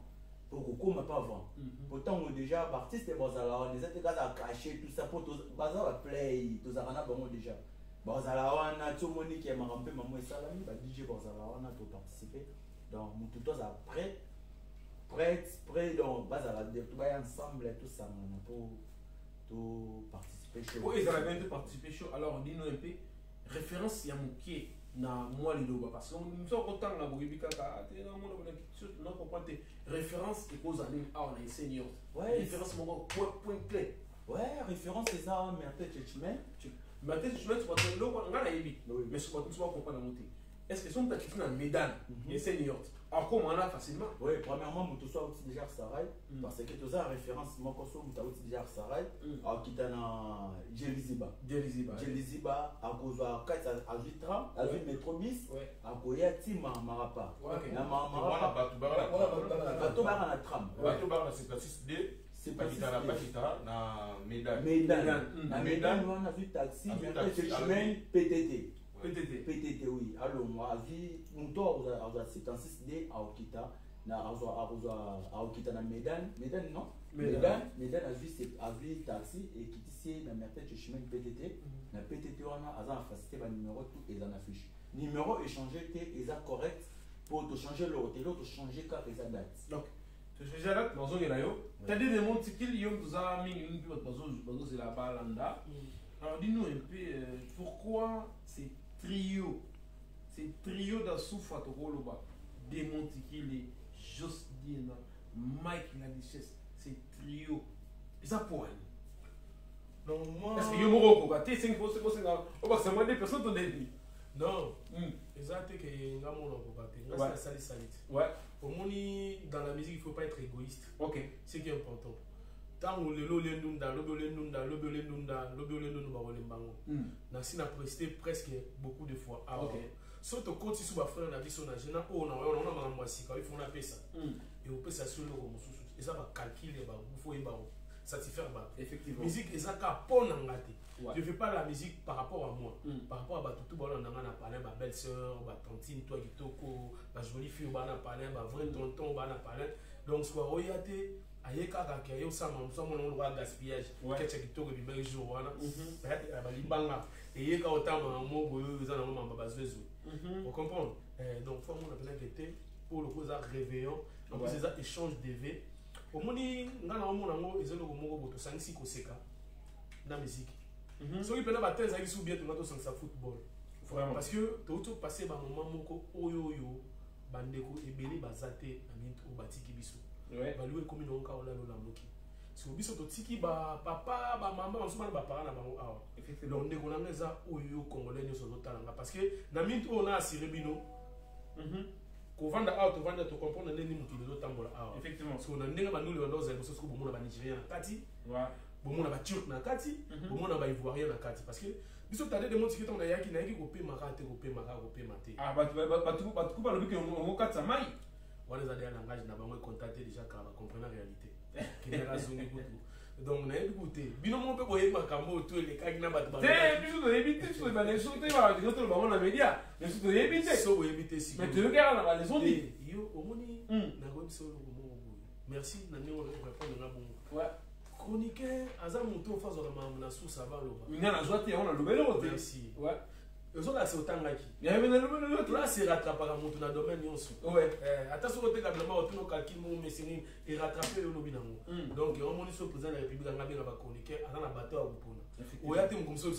pour qu'on commence pas avant pourtant déjà artiste bazala on les a à cacher tout ça pour bazala play tous arana bon déjà bazala wana tout monde qui est marampe maman et salami ba DJ bazala wana pour participer donc tout tous après prêt donc bazala tout va ensemble tout ça pour tout participer chaud oui ils avaient bien participer chaud alors dis-nous un peu référence ya mukie na moi liloba parce que nous sommes contents la bobika ka te na mona bona quelque non comprendre référence et cause anim a on a senior référence mon point clé référence c'est ça mais en fait tu mais tu peux te lo ngana yebi mais ce que tu vas comprendre monter est-ce que son petit fils dans Médan et senior alors comment on a facilement oui premièrement moto soit aussi déjà Sarai parce que tu as référence moi quand on moto aussi déjà Sarai alors qui na Jeliziba à cause à 4 à 8 ans à 8 métro bis à koya tima marapa na marapa bato ba na tram bato ba na 6D c'est pas na Médan on a vu taxi chemin PTT oui alors moi avis moto à 56D à Okita na à Okita na Médan non Médan a vu taxi et qui ici na mertete chemin PTT na PTT on a en facilité ba numéro tout et en affiche numéro échangé et ça correct pour te changer le hôtel te changer car et ça date donc tu changes la date dans zone là yo t'as des mondes qu'il y a tous amis une bazo c'est la balanda alors dis-nous un peu pourquoi c'est trio dans souffle à Tokoloba démontique les juste Dina Mike la richesse c'est trio et ça pour elle non moi est-ce que yo moko ka te 5 c'est on va se des personnes dans les non exact que ngamona ko ka te nga salit ouais pour moni dans la musique il faut pas être égoïste OK c'est qui est important tant où le lendunda na sina presté presque beaucoup de fois OK surtout quand tu sois frère na biso na jena on a mambo sika il faut na pesa et on peut s'assurer le mosusu et ça va calculer ba faut y ba satisfaire ba effectivement musique ezaka pona ngate je fais pas la musique par rapport à moi par rapport à ba tout ba na parler ba belle sœur ba tantine toi kitoko ba jolie fille ba na parler ba vrai tonton ba na parler donc soit oyate ayeka ka yo sama msomo no wa gaspillage kecha kitoko bi bel jour wana ba libanga eyeka otama mo boyo za na mama bazwezu pour comprendre donc faut mon appel était pour le cause réveillon donc c'est ça échange de V au moni ngana mo nango ezelo ko moko boto sangisi ko seka na musique so ki pena ba tens aki sou bien to nato sangisa football vraiment parce que to passer ba moment moko oyo bandeko ebele bazate na minto batiki biso baloué comme une onka ola lola moki si au biso to tiki ba papa ba maman on se ba parents na bango awa donc ndeko na ngeza oyo congolais nyo so talanga parce que na minto on a assuré bino ko vanda out vanda to comprendre neni mutu lezo tambola awa effectivement so na ndenga banuli wanda oza so ko bomona ba nigérien na kati bomona ba turc na kati bomona ba ivoirien na kati parce que biso tade de monti kitonga yaki na yaki ko pema te ah batu ba lobi ke on katsa mai wala za der langage na bango contacter déjà car ba comprendre la réalité kinera zungi kutu donc na écouter bino mo pe boye makambo to le kaki na batu ba biso to éviter so ba les so te ba to ba na média mais so to éviter so éviter si mais tu regardes na ba les autres yo omoni na go biso lo mo boye merci na ndengo répondre na bon chroniqueur aza moto face à la na sous ça va lo ba ngana zote on a lobelo te merci ouais Ils là c'est autant là qui. Il y avait le là c'est rattraper à mon dans le domaine nyonso. Ouais. Attention côté gablement autour no calcul mo mesini et rattraper le lobby nango. Donc on moni so président de la République nga bien ba chroniqueur ana na bateau à bopona. Oya te mkomso o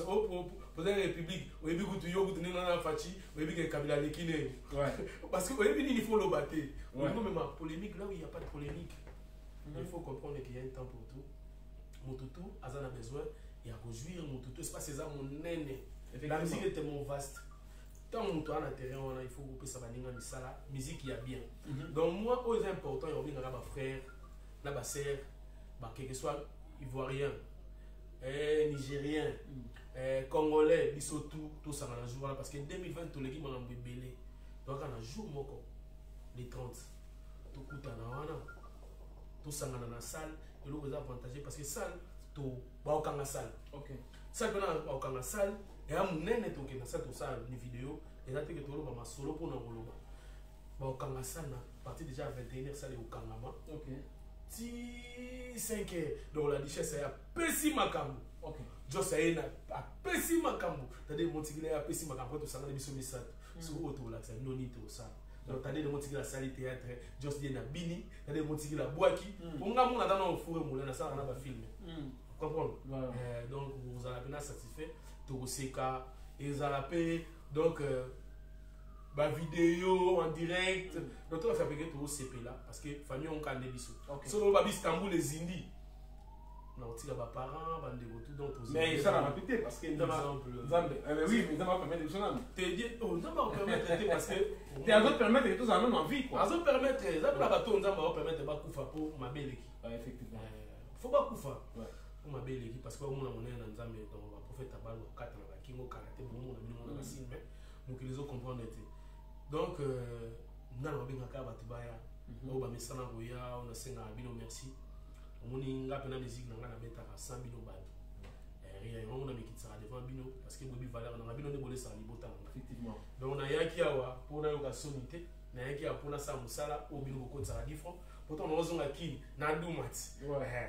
président de la République o yebi kutu yo kutu ninga na fachi o yebi ke Kabila lekine. Ouais. Parce que o yebi il faut le battre. Non mais ma polémique là où il y a pas de polémique. Il faut comprendre qu'il y a un temps pour tout. Mon toutou azana besoin il y a que jouir mon toutou c'est pas César mon néné. La musique est tellement vaste. Tant que tu as un terrain, il faut que ça va venir la musique il y a bien. Donc moi, c'est important, il y a un frère, un sœur, quel que soit ivoirien, nigérien, congolais, tout ça dans le jour parce que 2020, tout le monde a bébé. Donc on a un jour, les 30, tout le monde tout ça dans la salle, et l'autre est avantagé parce que salle, tout va au salle. Ok. Ça, on a au salle. Et à mon nene toke na cette salle ni vidéo et là tu que tolo ba solo pour na ngoloba ba okanga sana partir déjà à 21h ça le okangama OK ti 5h donc la richesse ya pesi makambo OK jo ça ena a pesi makambo tade montigile ya pesi makambo to sanga biso misat so auto la ça noni to ça donc tade de montigile la salle théâtre just dit na bini tade montigile la boaki onga mona dans no fourre moulin na ça na ba film comprendre donc vous allez bien satisfait Togoseka et Zalapé donc ma vidéo en direct donc on va faire payer tout CP là parce que famille on connaît biso solo ba Istanbul les Indi on a aussi les parents, bande tout donc mais ça l'a répété parce que oui, mais ça va permettre de se nommer. Te dire, oh, ça va permettre parce que tu as d'autres permettre de tous en même envie quoi. Ça va permettre, ça va bateau, ça va permettre de Bakoufa pour ma belle équipe. Effectivement. Faut Bakoufa pour ma belle équipe parce que au moins on est dans Nzambe donc on va prophète à balle au 4 dans la kingo karaté bon on a mis on a signe mais donc ils ont comprendre donc na na binga ka batubaya o ba mesana boya on a senga bino merci omoni nga pena musique na nga na beta ka 100 bino bato rien on a mikitsara devant bino parce que bobi valeur na bino ne bolé sa libota effectivement donc on a yaki awa pour na yoka sonité na yaki a pour na sa musala o bino ko tsara difro pourtant on ozonga ki na dumat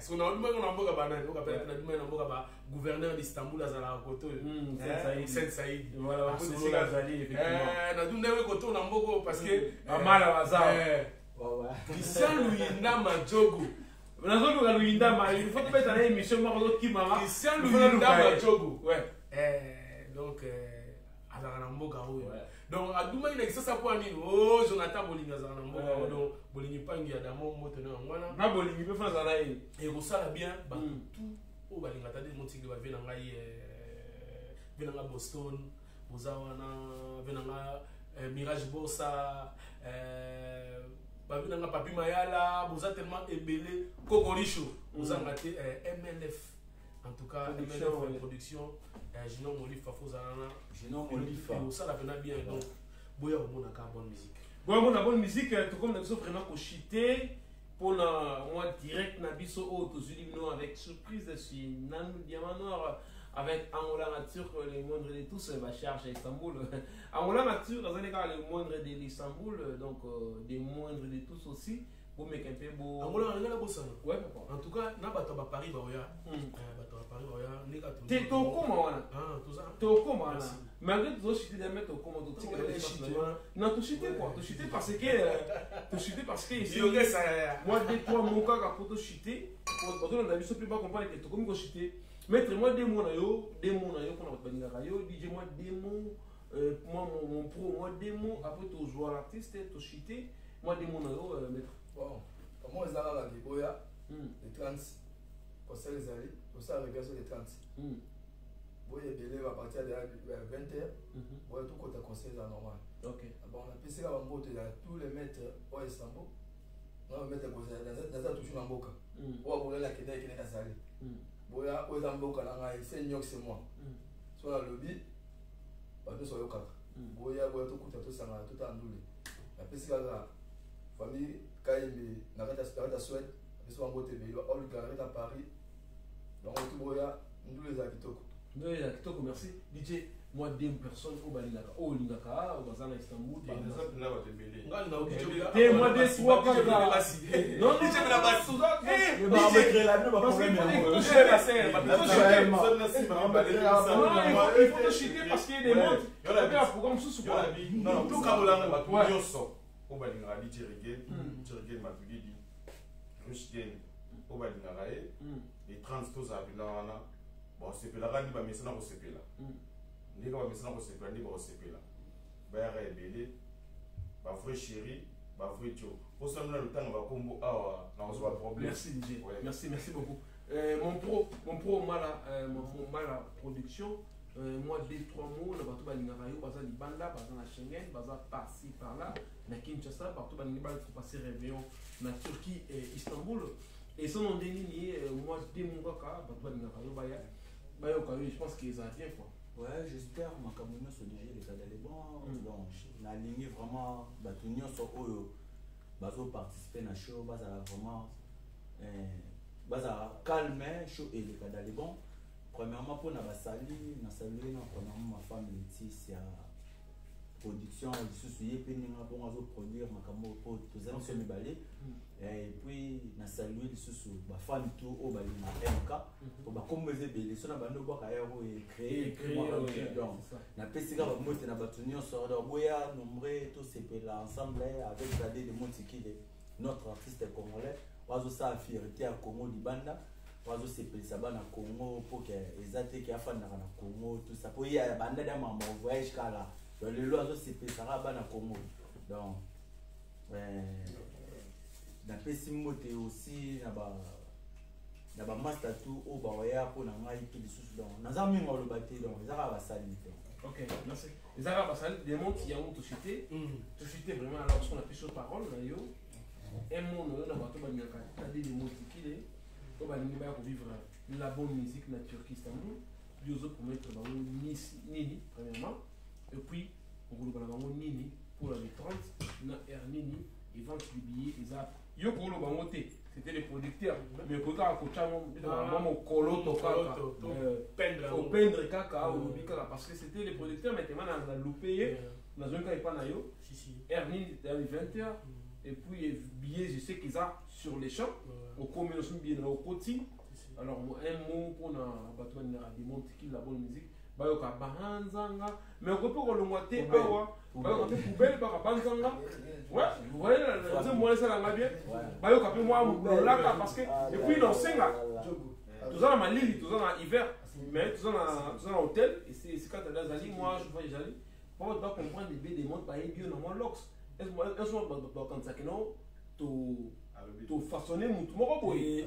so na duma on mboka banane o ka pena na duma na mboka ba gouverneur d'Istanbul azala koto Saint Saïd voilà on peut dire azali effectivement na duma we koto na mboko parce que amala bazar Christian Louinda Majogo nazo ka Louinda ma il faut peut-être une émission maro ki mama Christian Louinda Majogo donc azala na mboka oyo donc aduma ina kisasa kwa nini oh Jonathan Bolinga azala na mboka donc Bolingi pangi ya damo moto na ngwana na Bolingi pe France ala yi et ko sala bien ba tout o balinga tade motingi ba vena ngai vena nga Boston bozawana vena nga Mirage Bossa ba vena nga Papi Mayala boza tellement ebelé Kokoricho boza ngate MLF en tout cas MLF production Ginon Molifa Fozana Ginon Molifa ça la pena bien donc boya au monde a bonne musique bon on a bonne musique tout comme nous vraiment ko chité pour moi direct na biso o to zulino avec surprise sur Nanu Diamant Noir avec Angola Nature les moindres de tous va charge à Istanbul Angola Nature dans les cas les moindres de l'Istanbul donc des moindres de tous aussi pour mettre un peu beau Angola on a bossa ouais en tout cas na bato ba Paris ba oya bato ba Paris ba oya ndeka tout t'es to comment wana tout ça to comment wana malgré tout chité de mettre comment tout tika non tout chité quoi tout chité parce que ici moi des trois mon cas pour tout chité pour que on a vu ce plus pas comprendre que tout comme go chité mettre moi des mots na yo pour notre baninga yo DJ moi des mots moi mon pro moi des mots après tout jouer l'artiste tout chité moi des mots na yo mettre bon comment ils allaient la Giboya les 30 pour ça les alliés pour ça regarde sur les 30 boye belé va partir de 20h boye tout côté conseil là normal OK bon on a pensé là en botte là tous les maîtres au Istanbul on va mettre dans ça touche en boka on va voler la kena qui n'est pas salé boya aux amboka là c'est nyok c'est moi sur la lobby ba tout sur le 4 boya tout côté tout ça tout en doulé la pensé là famille Kaïmi na reta Suède ils sont en botte mais on le garde à Paris donc tout boya nous les akitoko merci DJ moi deux personnes au Balingaka au Lingaka au Bazana Istanbul par exemple là va te mêler et moi des trois pas non DJ la base tout ça il va mettre la même problème il faut te chiter parce qu'il y a des mondes il y a un programme sous quoi non tout cas là va tout yoso au Balingaka DJ Reggae Matuidi Rushken au Balingaka et 30 tous à Binana bon c'est que la randi ba mesana ko sepela ni ka ba mesana ko sepela ni ba ko sepela ba ya rebele ba vrai chéri ba vrai tio pour ça nous le temps va combo awa na on va problème merci DJ merci beaucoup mon pro mala production moi deux trois mots na bato ba lingaka yo baza libanda baza na Schengen baza par-ci par là na Kinshasa partout ba lingaka pour passer réveillon na Turquie et Istanbul et son nom déni moi deux mots kaka bato ba lingaka yo baya je pense qu'ils ont bien quoi. Ouais, j'espère que ma caméra se dirige les cas d'aller bon. Donc, la ligne vraiment, l'union sur eux, baso participer à la show, baso vraiment, baso calmer, show et les cas d'aller bon. Premièrement pour na saluer, premièrement ma femme Laetitia, production, je suis pénible pour produire ma caméra pour tous les amis balais. Et puis na saluer les sous ba fan tout au bali na MK pour ba comme les belé so na bando ba ka yero et créer donc na pesika ba mote na batunio so do boya nombre tout c'est là ensemble avec Zadé de Montikile notre artiste congolais wazo sa fierté à Congo libanda wazo c'est ça ba na Congo pour que ezate qui afana na Congo tout ça pour y a banda da mambo voyage kala donc le wazo c'est ça ba na Congo donc na pesi mote aussi na ba na ba master tout au ba ya pour na ngai tout lisusu donc naza mingi o lobate donc ezaka ba sali ok merci ezaka ba sali des monts ya on touché vraiment alors parce qu'on a plus sur parole na yo un monde on a bato ba nyaka tadi des mots qui to ba ningi ba ko vivre la bonne musique na Turquie Istanbul deux autres pour mettre ba nini premièrement et puis on va ba nini pour les 30 na Ernini ils vendent des billets ils a yo ko lo ba moté c'était les producteurs mais quand on a mon colo peindre kaka ou bikala parce que c'était les producteurs maintenant on a loupé dans un cas pas na yo Ernini était à 20h et puis les billets je sais qu'ils ont sur les champs au commerce bien au côté alors un mot pour na bateau na des montres qui la bonne musique ba yo ka bahanzanga mais on peut pas le moité ba ba yo ka poubelle ba ka banzanga ouais vous voyez là moi ça la bien ba yo ka pe moi là parce que et puis non senga tout ça ma lili tout ça en hiver mais tout ça dans hôtel et c'est quand dans ali moi je vois j'allais pour pas comprendre des montres ba bien normalement lox est-ce moi un soir ba quand ça que non to façonner mutu moko boye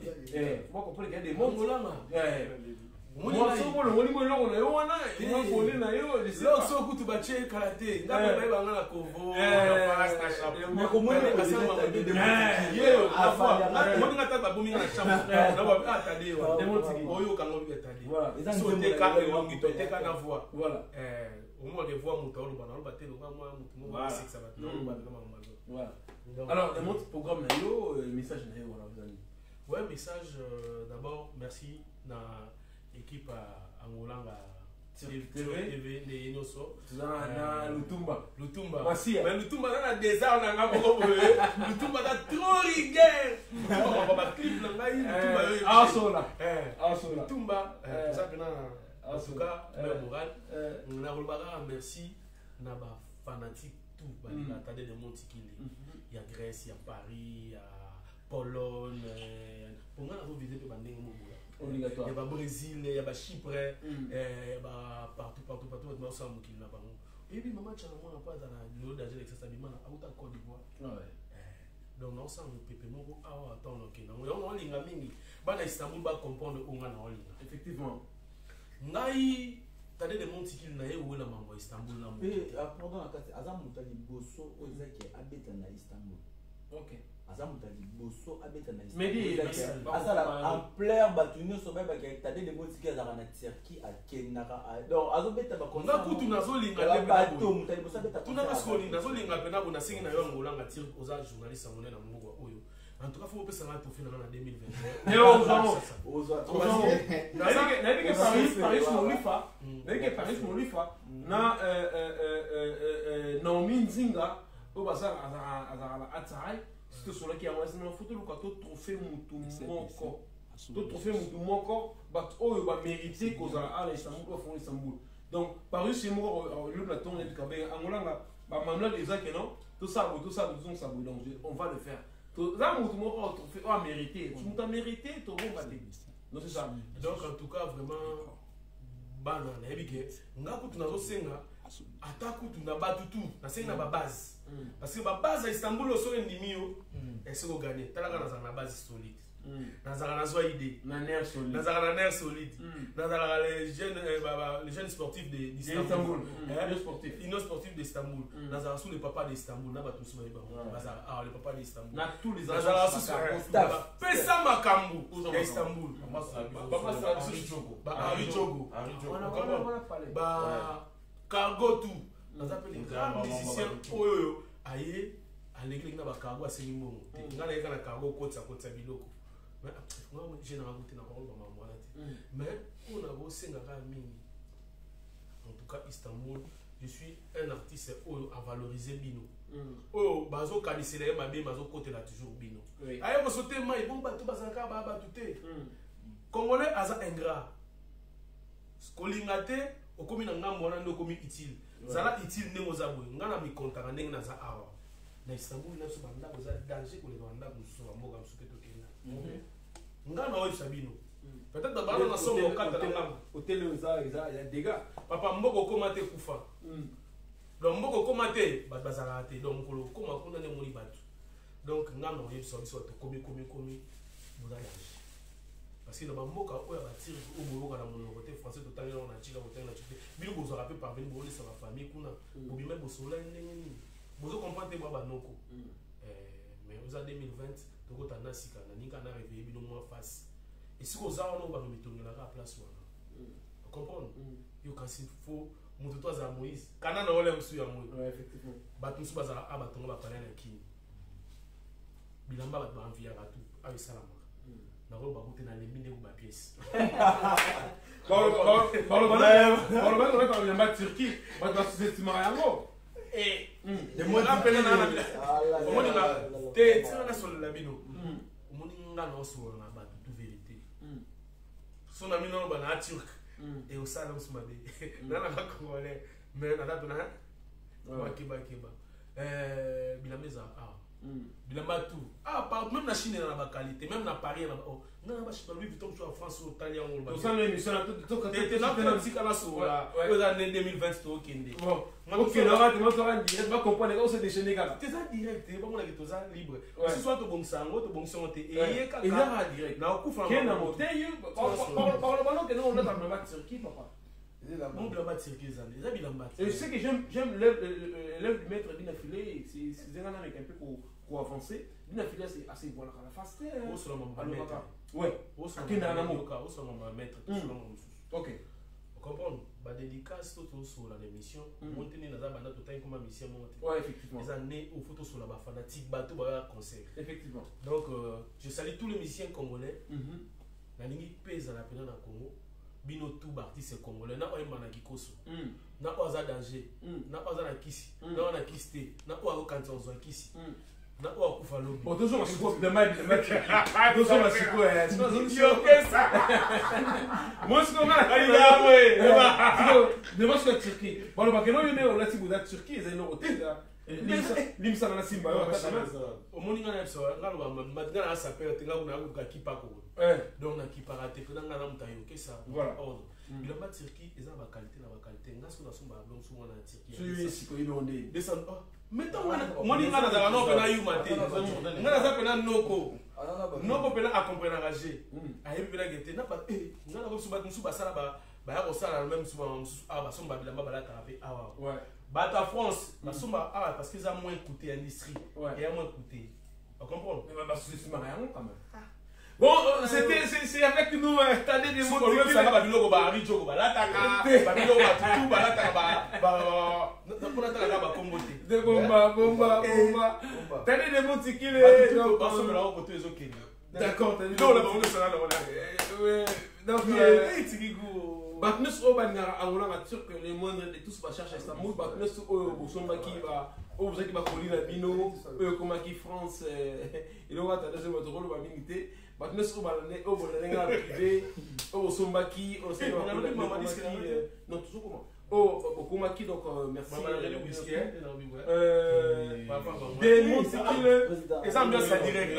moi comprendre qu'il y a des montres là moi so mo ngoli mo loko na yo wana mo bole na yo lo so kutu bache karate ngaba na banga na kovo na passe na chapeau mais comment on ça ma de yo la fois mo ngata ba bomi na chapeau na ba atade wa oyo kango bi atade voilà so te ka e wangi to te ka na voix voilà au moins de voix mutu lo bana lo batte lo moi mutu mo ba sexa ba no ba na mama voilà alors le montre programme na yo message na yo voilà vous allez ouais message d'abord merci na équipe Angolanga TV de Inoso na Lutumba Masia mais Lutumba na désert na nga boko boye Lutumba da trop rigueur ba clip na ngai Lutumba yo asola Lutumba ça que na en tout cas moral na rolbara merci na ba fanatique tout ba attendez de Montikili il y a Grèce il y a Paris il y a Pologne pour nga na visiter pe bandenge mo obligatoire. Il y a Brésil, il y a Chypre, il y a partout, mais on s'en moque là bas. Et puis maman tu as moi pas dans l'eau d'agir avec ça bimana à autant Côte d'Ivoire. Donc on s'en pépé mon ah attends OK. On linga mingi. Bana Istanbul ba comprendre onga na linga. Effectivement. Ngai tade de Montikili na ye ou na mambo Istanbul na mo. Et pendant la carte azam mutali bosso ozaki abeta na Istanbul. OK. Azamutali bosso abeta na Medi azala en plein batunyo so ba ke tade de motiki azala na Turquie a kenaka donc azobeta ba konza kutu nazolinga le bato mutali bosso abeta tuna baskoli nazolinga pena bona singi na yo ngolanga tir oza journaliste ngone na mungu oyo en tout cas faut pesa na to fina na 2020 et Paris Molifa na Naomi Nzinga o basa azala atsai c'est sur lequel on a une photo le quand trophée mutu moko to trophée mutu moko but oyo ba mériter koza à l'Istanbul au fond Istanbul donc Paris c'est moi le platon et kabe angolanga ba mamla les que non tout ça donc on va le faire tout ça mutu moko trophée a mérité tu mutu mérité to bon baté donc c'est ça donc en tout cas vraiment bana na ebike ngaku tunazo senga ataku tuna batutu na senga ba base parce que ba base à Istanbul au soin ndimio est-ce qu'on gagne talaka na na base solide na na zo idée na nerf solide na nerf solide na les jeunes sportifs d'Istanbul les sportifs d'Istanbul na za sous les papas d'Istanbul na batu suma ba les papas d'Istanbul na tous les agents staff pesa makambu d'Istanbul papa sa Jogo ba Jogo ba cargo tout nous appelons les grands musiciens oyo aye alekli na ba cargo asengi mbongo ngana yeka na cargo kotsa biloko mais moi j'ai na raconté na parole ba mwana te mais on a beau senga ka mingi en tout cas Istanbul je suis un artiste oyo à valoriser bino oyo bazo kanisela mabe bazo kotela toujours bino aye ko sauter mai bon bato bazaka ba batute congolais aza ingrat skolinga te okomi na ngambo wana ndo komi utile zala utile ndenge oza boye nga na mikontaka ndenge naza awa na Istanbul naso bandako eza danger koleka bandako mosusu bamboka mosusu mpe tokenda nga na oyebisa bino peut-être bana na somo okata na ngambo hotel eza ya dégâts papa mboka okoma te kufa donc mboka okoma te bato bazalaka te donc mokolo okoma kuna nde omoni bato donc nga na oyebisa biso bato komi boza danger parce que dans le mboka oyo batir au boyoka na monoko français total on a tika botenga tuté bino bozo rappel parvenir bo lesa ba famille kuna bobima bosola ndenge nini bozo comprendre te ba noko mais vous a 2020 toko tanda sika na nika na réveiller bino moi face et si ko za wana ba mitongela ka place wana comprendre yo quand il faut moto to za Moïse kana na ole msu ya Moïse effectivement batu msu baza abatonga ba parler na kini bilamba ba envia ka tout avec salama na ko ba kote na lemine ko ba pièce Bon, bilamba Turquie ba ba sous-estimera yango et de moi rappelé na omoni na te tsana na sol la bino omoni nga na so na ba toute vérité so na mino ba na turc et au salon suma be na na ko wale mais na datu na ba kiba bilameza bilamba tout par même na Chine na ba qualité même na Paris na non ba chita Louis Vuitton en France au Italien on ba ça l'émission tout t'es na musique na so là aux années 2020 to kende bon OK là tu m'entends direct va comprendre on se déchaîner gars t'es ça direct ba mo la to ça libre si soit to bongsango to bongsango te et ka direct na okufa na moteyo parle ballon que non on a dans Turquie papa mon bilamba Turquie ça déjà bilamba je sais que j'aime l'œuvre du maître bien affilé c'est un avec un peu pour avancer bien affilé c'est assez bon la face au solo maître ouais au solo maître OK comprendre ba dédicace tout sur l'émission monter na za banda tout temps comme mission monter ouais effectivement les années au photo sur la ba fanatique bateau ba concert effectivement donc je salue tous les musiciens congolais na lingi pesa la pena na Congo bino tout artiste congolais na oyemba na kikoso na oza danger na oza na kisi na na kiste na oza kanti ozo kisi na oza kufa lobi bon toujours masiko de mal toujours masiko yo kesa moi ce qu'on a aïe ouais de moi ce que Turquie bon parce que non yone on a si vous êtes Turquie c'est no hôtel là limsa na simba yo omoni ngana so ngalo ba ngana sapela tenga kuna ku kipa ko donc na kipa raté que ngana mutayo kesa ordre bilamba Turquie eza ba qualité na ba qualité ngaso na somba donc so na Turquie c'est siko inondé descend mettons omoni ngana za no pena yuma te ngana za pena noko pena accompagner rager ayebi pena gete na pas ngana ko suba musu basala ba ya ko sala même suba ba somba bilamba bala karapé awa ouais Bata France, parce qu'ils ont moins coûté l'industrie et a moins coûté. On comprend? Mais c'est marrant quand même. Bon, c'est avec nous, t'as des mots de ça va bilogo ba rijo ba lataka ba bilogo ba tutu ba lataka ba na kuna taka ba kombote de bomba t'as des mots qui donc ba so la côté ezokende d'accord t'as dit non la ba on se la ouais donc tikigo Batnus Obanga Angola Turc les moindres de tous va chercher Istanbul Batnus Bosomba qui va vous qui va coller la bino comme qui France il va t'as deuxième rôle va miniter Batnus Obanga privé Bosomba qui on sait non toujours comment comment qui donc merci des mots et ça ambiance ça direct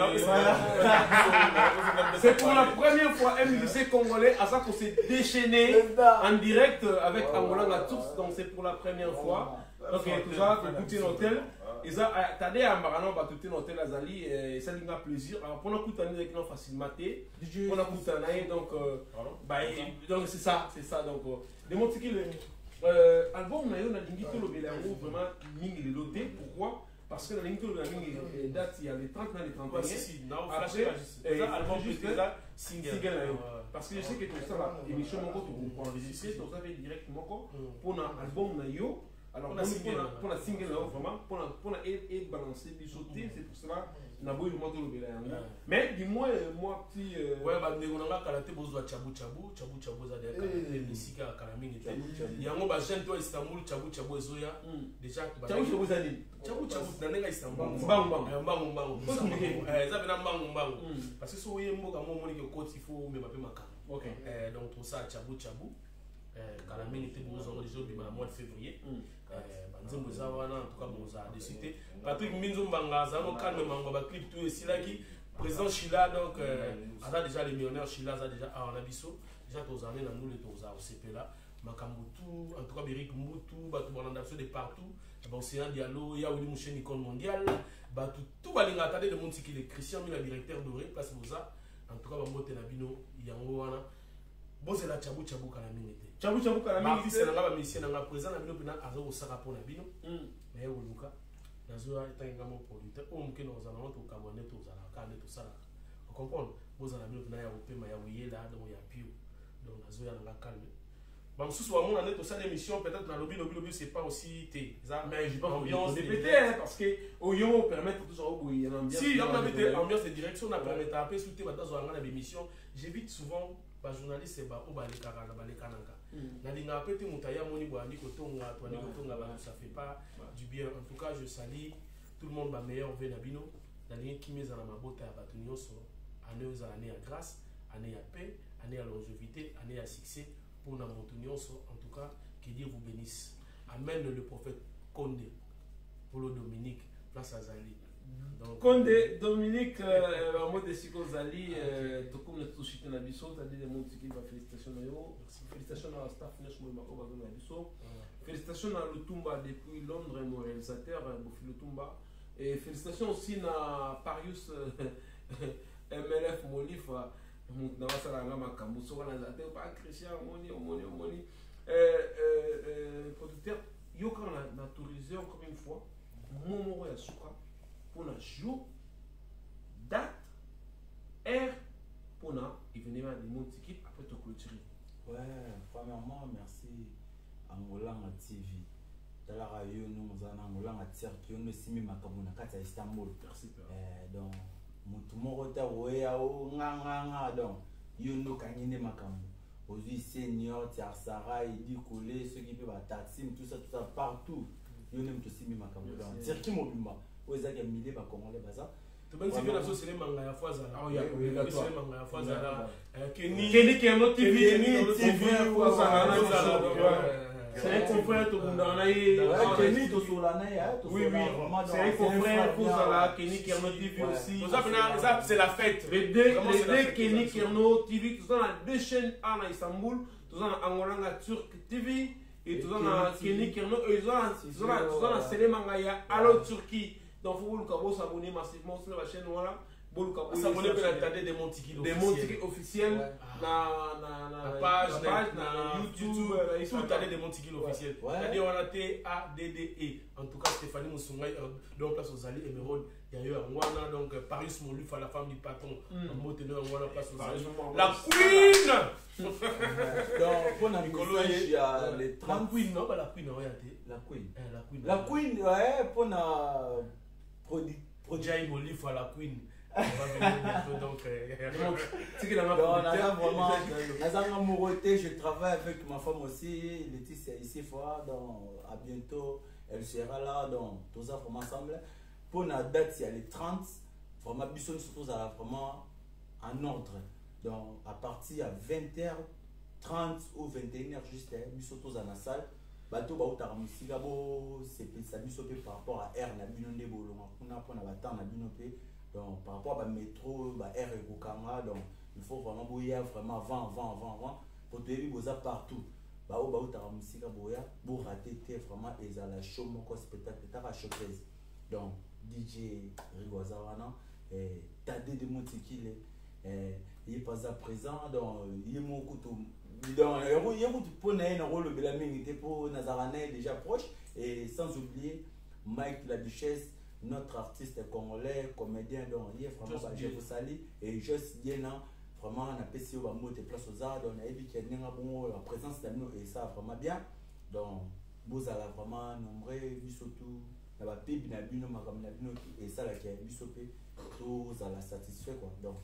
c'est pour la première fois un musicien congolais à ça qu'on s'est déchaîné en direct avec Angola Tours donc c'est pour la première fois donc tout ça tout un hôtel et ça t'as des ambarano bah tout un hôtel Azali et ça lui a plaisir alors pour la coup t'as avec nous facilement pour la coup t'as donc c'est ça donc des mots qui album na yo na lingi to lobela yango vraiment mingi le loté pourquoi parce que la lingi to lobela mingi date il y a les 30 ans les 31 si non après ça album déjà single parce que je sais que tout ça là émission moko to enregistrer donc ça fait directement pour na album na yo alors pour la single là vraiment pour la et balancer bisoté c'est pour cela na boy le moto lobela yango mais dis-moi moi petit ouais ba ndeko na karaté bozwa chabu za de musique à kalamingi yango ba jeune to Istanbul chabu ezoya déjà chabu zani chabu na nenga Istanbul mbangu ça bena mbangu parce que so yemboka mo moni ke côte il faut me mape maka OK donc pour ça chabu kalamingi te bozwa déjà bi mois de février banzembo za wana en tout cas boza de cité Patrick Minzumbanga zano calme mango ba clip tout esilaki président Chila donc a déjà les millionnaires Chila a déjà en abisso déjà tous années na nous les tous au CP là makambo tout en tout cas Beric Mbutu ba tout bonanda de partout bon c'est un dialogue il y a Willy Moucheni icône mondial ba tout balinga attendait de monde qui les Christian Mila directeur doré place Boza en tout cas bamote na bino yango wana bozela chabu chabu kala minute chabu kala minute artiste na nga ba musicien na nga présent na bino pena azo kosaka pona bino mais oluka nazo etanga mo producteur o mukino ozala moto kamone to ozala kane to sala vous comprenez bozala bino pena ya opema ya wiyela donc ya pio donc nazo ya nga calme bon sous wa mona neto ça l'émission peut-être na lobby c'est pas aussi mais je pense ambiance répéter parce que au yo permettre tout ça au bout ambiance si on a été ambiance et direction on a permettre après souter batazo nga na émission j'évite souvent ba journaliste ba o ba le kaka na ba le kananga na linga pété mutaya moni boandi kotonga to ani kotonga ba ça fait pas du bien en tout cas je salue tout le monde ba meilleur ve na bino na linga kimeza na mabota ya batu nyonso année aux années à grâce année à paix année à longévité année à succès pour na montonionso en tout cas que Dieu vous bénisse amen le prophète Condé pour le Dominique place à Zali Condé Dominique en mode de Siko Zali tout comme nous touché na biso t'as dit des mots qui va félicitations à yo félicitations à staff neuf mois au bateau na biso félicitations à Lutumba depuis Londres mon réalisateur Bofi Lutumba et félicitations aussi à Parius MLF Molifa na wasala nga makambo so wana zate pas Christian omoni producteur yo quand na autorisé encore une fois momo ya suka pour na jour date heure pour na événement de mon ticket après te clôturer. Ouais, premièrement merci Angolanga TV talara yo nous en Angolanga cirque yo simi makambo na kati ya Istanbul. Merci donc mutu moko ta oya o nganga donc yo no kangine makambo ozui senior tiarsara idi collé ceux qui peuvent taxi tout ça partout yo ne mutu simi makambo donc cirque mobimba oza ke mille ba congolais baza to ben c'est la société manga ya fois là ah ya obligatoire manga ya fois là Kenny qui est notre TV fois ça c'est un confrère tout le monde en a Kenny to solana oui c'est un confrère pour ça Kenny qui est notre TV aussi ça c'est la fête les deux Kenny qui est notre TV tout ça on a deux chaînes à Istanbul tout ça en Angolanga Turc TV et tout ça on a Kenny qui est notre ils ont un CD manga allo Turquie donc faut vous s'abonner massivement sur la chaîne voilà s'abonner pour attendre des montiki officiels na page na YouTube tout aller des montiki officiels c'est-à-dire on a TADDE en tout cas Stéphanie Moussoungaï donc place aux alliés Emerald il y a eu un donc Paris Moluf à la femme du patron en mot teneur on place aux alliés la queen donc pour Nicolas il y a les 30 queen non pas la queen la queen ouais pour na Jai Molif à la queen donc je travaille avec ma femme aussi Laetitia ici donc à bientôt elle sera là donc tout ça vraiment ensemble pour la date il y a les 30 vraiment bisous surtout ça vraiment en ordre donc à partir à 20h30 ou 21h juste bisous tous dans la salle bateau ba utara musika bo c'est ça bisous par rapport à air na bino ne bolonga kuna pona batang na bino pe donc par rapport à métro ba air et kokanga donc il faut vraiment boya vraiment avant pour te vivre boza partout ba o ba utara musika boya bo rater te vraiment et à la show moko spectacle ta showcase donc DJ Rigwazawana et Tadé de Montikile il est pas à présent donc il est mon couteau donc il y a beaucoup pour un rôle de la minute pour Nazarane déjà proche et sans oublier Mike la Duchesse notre artiste congolais comédien donc il est vraiment je vous salue et juste bien vraiment on a passé au mot de place aux arts donc on a vu qu'il y a la présence de nous et ça vraiment bien donc vous allez vraiment nombreux surtout la baby na bino makam na bino et ça là qui est bisopé tout ça la satisfait quoi donc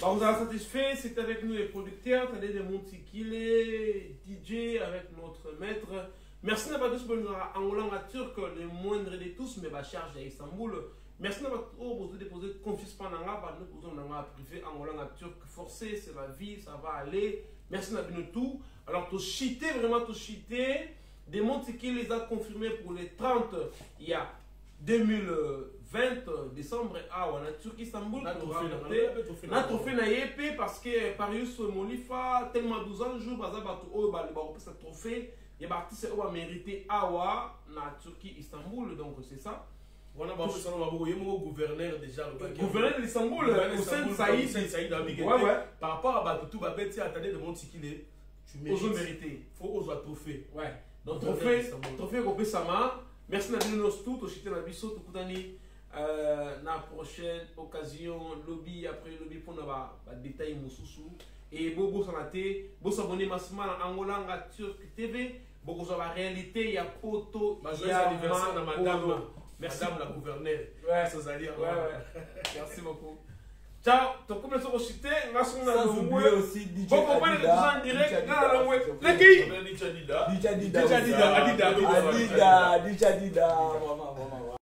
on vous a satisfait, c'est avec nous les producteurs, t'as des Montikile, DJ avec notre maître. Merci d'avoir tous pour nous en Angolanga Turc, le moindre de tous, mais va charge à Istanbul. Merci d'avoir tous déposé confiance pendant la nous posons dans la privé Angolanga Turc forcé, c'est la vie, ça va aller. Merci d'avoir nous tout. Alors, tout cheaté, vraiment tout cheaté. Des Montikile les a confirmés pour les 30, il y a 2020 décembre on a Turquie Istanbul pour na trophée na yep parce que Parius Molifa tellement 12 ans jour baza bato o ba ce trophée il y a artiste o mérité awa na Turquie Istanbul donc c'est ça On a un gouverneur déjà. Gouverneur d'Istanbul, Hussein Saïd. Par rapport à tout, attendez de mon ticket, tu mérites. Il faut oser un trophée. Ouais. Donc, trophée Gopé Sama. Merci à nous tous. Au na biso tout na prochaine occasion lobby après lobby pour na détail mususu et bobo sanate bo s'abonner massivement à Angola Turk TV beaucoup sur la réalité il y a poto il y a anniversaire de madame. Merci la gouverneure. Ouais, ça veut dire. Ouais. Merci beaucoup. Ciao, tu peux me citer, merci on a oublié aussi DJ Adida. Bon, comprenez tout ça en direct. DJ Adida.